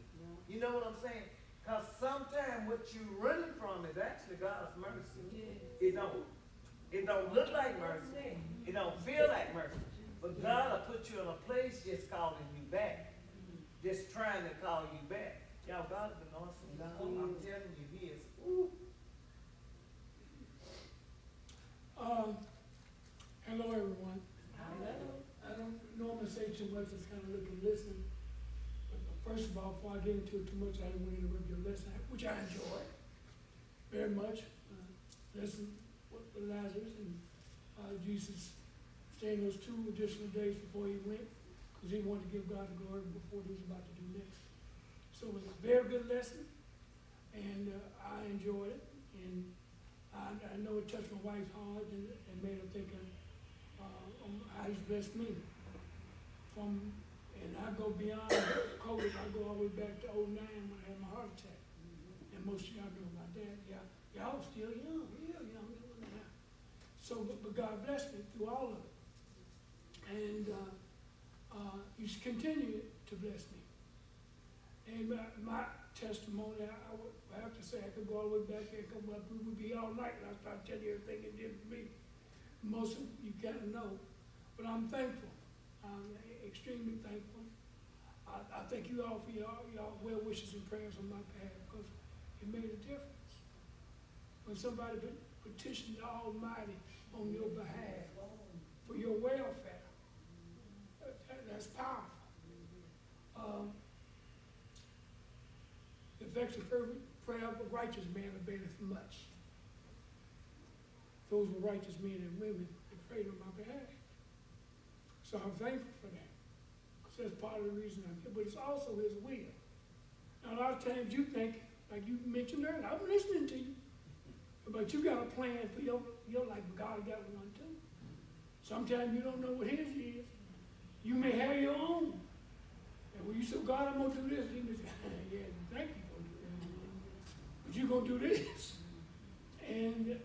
You know what I'm saying? Because sometimes what you're running from is actually God's mercy. It don't look like mercy. It don't feel like mercy. But God will put you in a place just calling you back. Just trying to call you back. Y'all, God has been awesome. God, I'm telling you, He is. Ooh. hello, everyone. I don't normally say too much, just kind of look and listen. But first of all, before I get into it too much, I didn't want to interrupt your lesson, which I enjoyed very much. Lesson with Lazarus and Jesus staying those 2 additional days before He went, because He wanted to give God the glory before He was about to do next. So it was a very good lesson, and I enjoyed it, and I know it touched my wife's heart and made her think on how he's blessed me. And I go beyond COVID, I go all the way back to '09 when I had my heart attack. And most of y'all know about that. Y'all still young, real young. So, but God blessed me through all of it. And he's continued to bless me. And my testimony, I would have to say, I could go all the way back there and come up. We would be all night and I start telling you everything it did for me. Most of you gotta know. But I'm thankful. I'm extremely thankful. I thank you all for y'all well wishes and prayers on my behalf because it made a difference. When somebody petitioned the Almighty on your behalf for your welfare, that's powerful. The effectual fervent prayer of a righteous man availeth much. Those were righteous men and women that prayed on my behalf. So I'm thankful for that. Because that's part of the reason I'm here. But it's also his will. Now a lot of times you think, like you mentioned earlier, I'm listening to you. But you got a plan for your life, but God got one too. Sometimes you don't know what his is. You may have your own. And when you say, God, I'm gonna do this, he may say, yeah, thank you for doing that. But you're gonna do this. And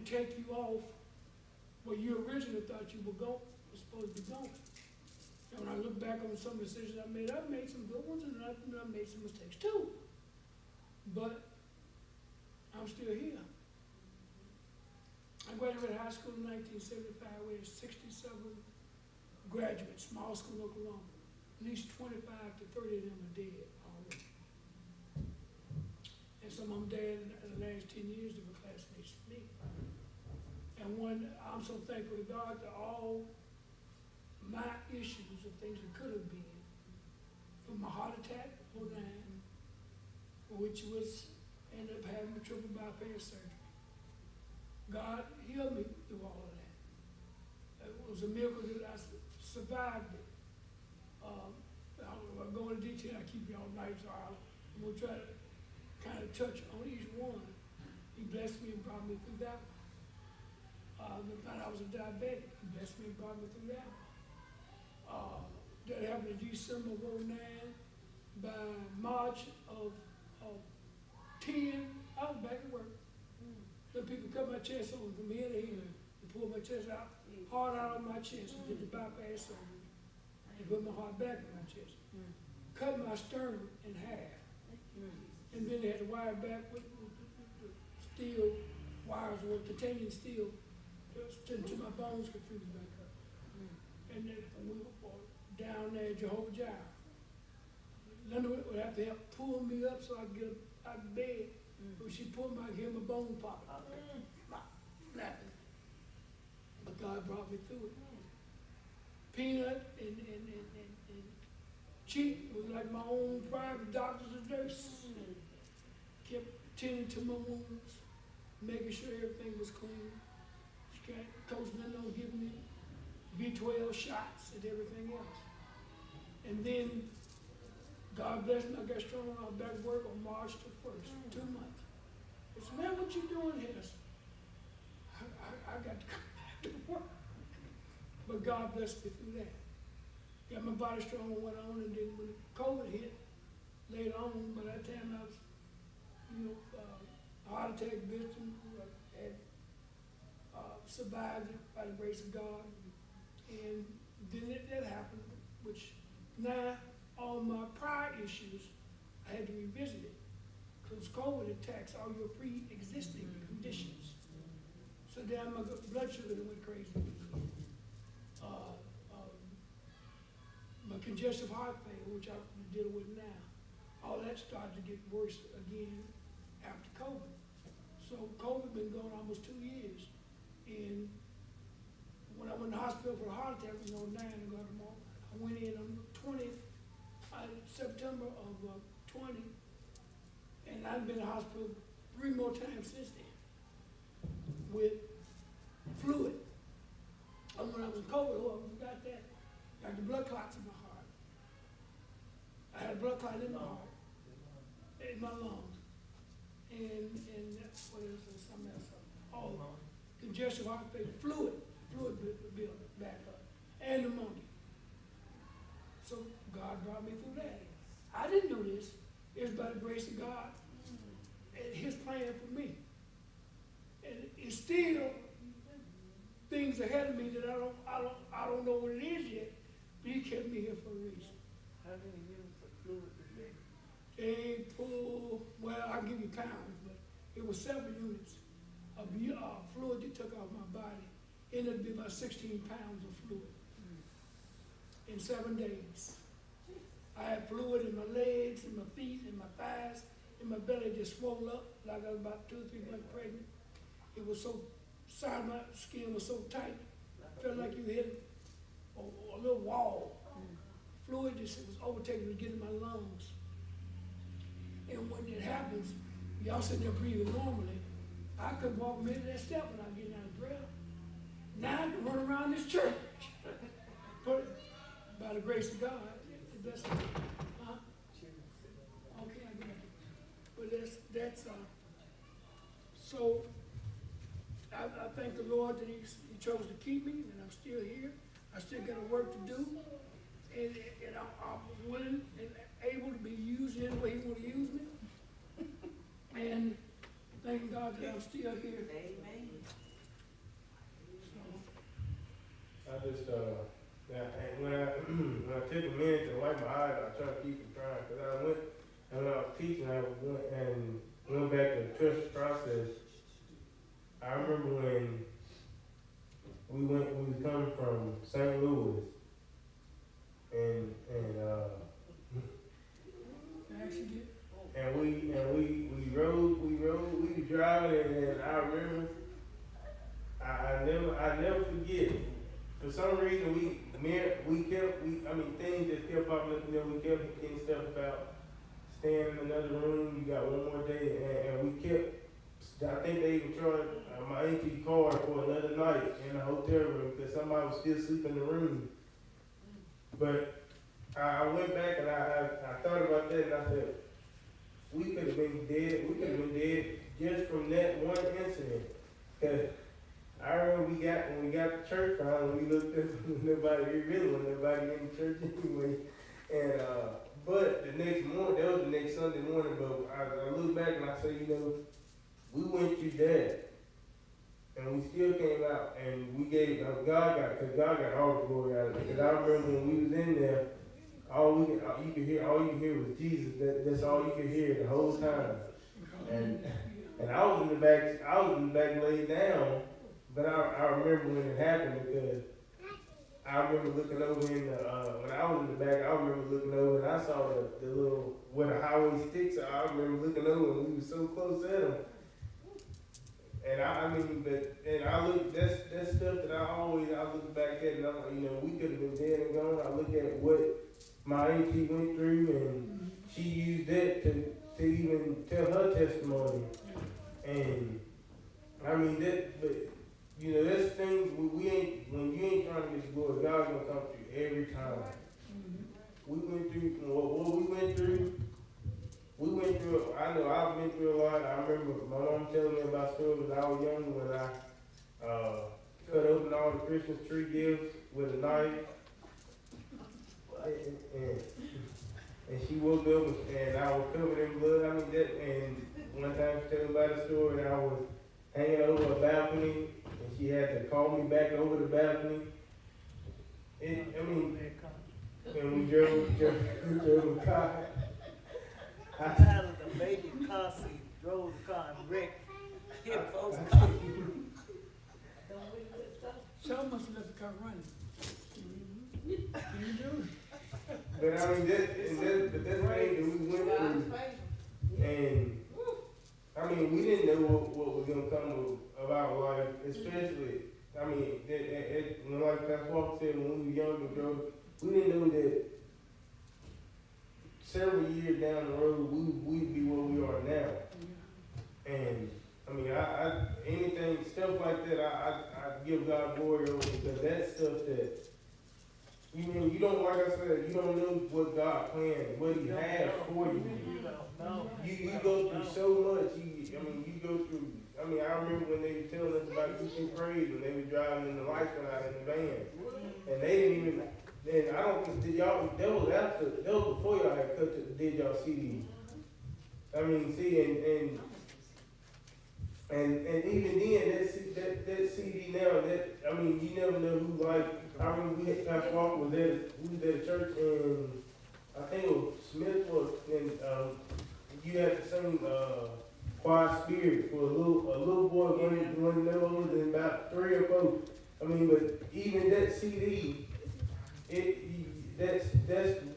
take you off where you originally thought you were supposed to be going. And when I look back on some decisions I've made some good ones and I've made some mistakes too. But I'm still here. I graduated high school in 1975. We had 67 graduates, small school, Oklahoma. At least 25 to 30 of them are dead already. And some of them dead in the last 10 years that were classmates with me. And I'm so thankful to God that all my issues of things that could have been, from my heart attack, which ended up having a triple bypass surgery. God healed me through all of that. It was a miracle that I survived it. I'll go into detail, I keep you all night, so I'm going to try to kind of touch on each one. He blessed me and brought me through that one. I was a diabetic. He blessed me and brought me through that one. That happened in December of '09. By March of 10, I was back at work. The people cut my chest open from ear to ear and pulled my chest out, hard out of my chest and did the bypass surgery and put my heart back in my chest. Cut my sternum in half. And then they had to wire back with steel wires or titanium steel until my bones could fuse back up. And then we were down there at Jehovah Jireh. Linda would have to help pull me up so I could get up out of bed. But she pulled my hair, my bone popped out. Snapping. But God brought me through it. Peanut and Chick was like my own private doctors and nurses. Kept tending to my wounds, making sure everything was clean. Coach Linda giving me B12 shots and everything else. And then God bless me, I got strong. I was back to work on March the 1st, 2 months. I said, man, what you doing here? I got to come back to work. But God blessed me through that. Got my body strong and went on, and then when COVID hit, later on, by that time I was, a heart attack victim, had survived it by the grace of God. And then that happened, which now, all my prior issues, I had to revisit it because COVID attacks all your pre-existing conditions. So then my blood sugar went crazy. My congestive heart failure, which I'm dealing with now, all that started to get worse again after COVID. So COVID been going almost 2 years. And when I went to the hospital for a heart attack, it was on 9 I went in on the 20th. September of 20, and I've been in the hospital 3 more times since then with fluid. And when I was in COVID, I forgot that. Got the blood clots in my heart. I had a blood clot in my heart, in my lungs, and what is it? Something else? Oh, congestive heart failure, fluid building back up. God brought me through that. I didn't do this. It's by the grace of God and His plan for me. And it's still things ahead of me that I don't know what it is yet, but He kept me here for a reason. How many years of fluid did They pulled, well, I'll give you pounds, but it was several units of fluid they took off my body. It ended up being about 16 pounds of fluid in 7 days. I had fluid in my legs, in my feet, in my thighs, and my belly just swelled up like I was about 2 or 3 months pregnant. It was so, side of my skin was so tight, felt like you hit a little wall. Fluid just was overtaking me, getting my lungs. And when it happens, y'all sitting there breathing normally, I could walk maybe that step without getting out of breath. Now I can run around this church. But by the grace of God, that's huh? Okay, I got it. But that's so I thank the Lord that He chose to keep me, and I'm still here. I still got a work to do, and I'm willing and able to be used in the way He want to use me. And thank God that I'm still here. Amen. I just, when I took a minute to wipe my eyes, I tried to keep from crying, because I went, and when I was teaching, I went back to the trust process. I remember when we was coming from St. Louis, and we were driving, and I remember, I never forget. For some reason, things just kept popping up, we kept getting stuff about staying in another room, you got one more day, and we kept, I think they even charged my auntie card for another night in a hotel room, because somebody was still sleeping in the room. But I went back and I thought about that, and I said, we could have been dead just from that one incident. Cause I remember when we got to church finally, we looked at nobody, it really wasn't nobody in the church anyway. And but the next morning, that was the next Sunday morning, but I look back and I say, we went through that. And we still came out and we gave God got all the glory out of it. Because I remember when we was in there, all you could hear was Jesus. That's all you could hear the whole time. And I was in the back laid down, but I remember when it happened, because I remember looking over when I was in the back, I remember looking over and I saw the little, where the highway sticks are. I remember looking over and we were so close at them. And I look, that's stuff that I look back at, and I'm like, we could have been dead and gone. I look at what my auntie went through, and she used that to even tell her testimony. And that's things when you ain't trying to get the glory, God's gonna come through every time. We went through what we went through. I know I've been through a lot. I remember my mom telling me about stories when I was young, when I cut open all the Christmas tree gifts with a knife. And she woke up and I was covered in blood. And one time she told me about a story, and I was hanging over a balcony, and she had to call me back over the balcony. And we drove a car. I had a baby car seat, drove the car and wrecked, hit folks' car. Some must have left the car running. You do? But that's the thing that we went through. And we didn't know what was gonna come about life, especially. Like Pastor Walker said, when we were young and growing, we didn't know that several years down the road we'd be where we are now. And anything, stuff like that, I give God glory over, because that's stuff that, you don't, like I said, you don't know what God planned, what He has for you. You go through so much. You go through. I remember when they were telling us about Christian praise, when they were driving in the lights went out in the van, and they and I don't think, did y'all, that was before y'all had did y'all CD. I mean, see, and even then, that CD now, I mean, you never know who, like, I remember we had Pastor Walker we was at a church in, I think it was Smithville, and, you had to sing, Quiet Spirit for a little boy, one no older than about 3 or 4. I mean, but even that CD, that's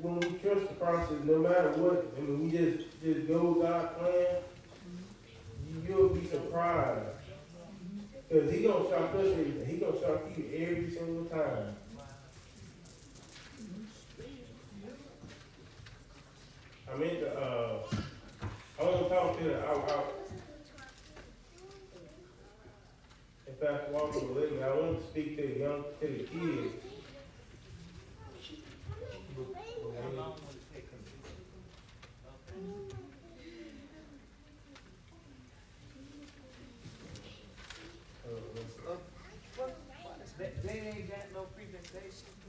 when we trust the process, no matter what, I mean, we just go God's plan, you'll be surprised. Cause he gonna shock us everything, he gonna shock you every single time. I mean, I wanna talk to if Pastor Walker will let me, I want to speak to the kids. How long will it take us? They ain't got no presentation.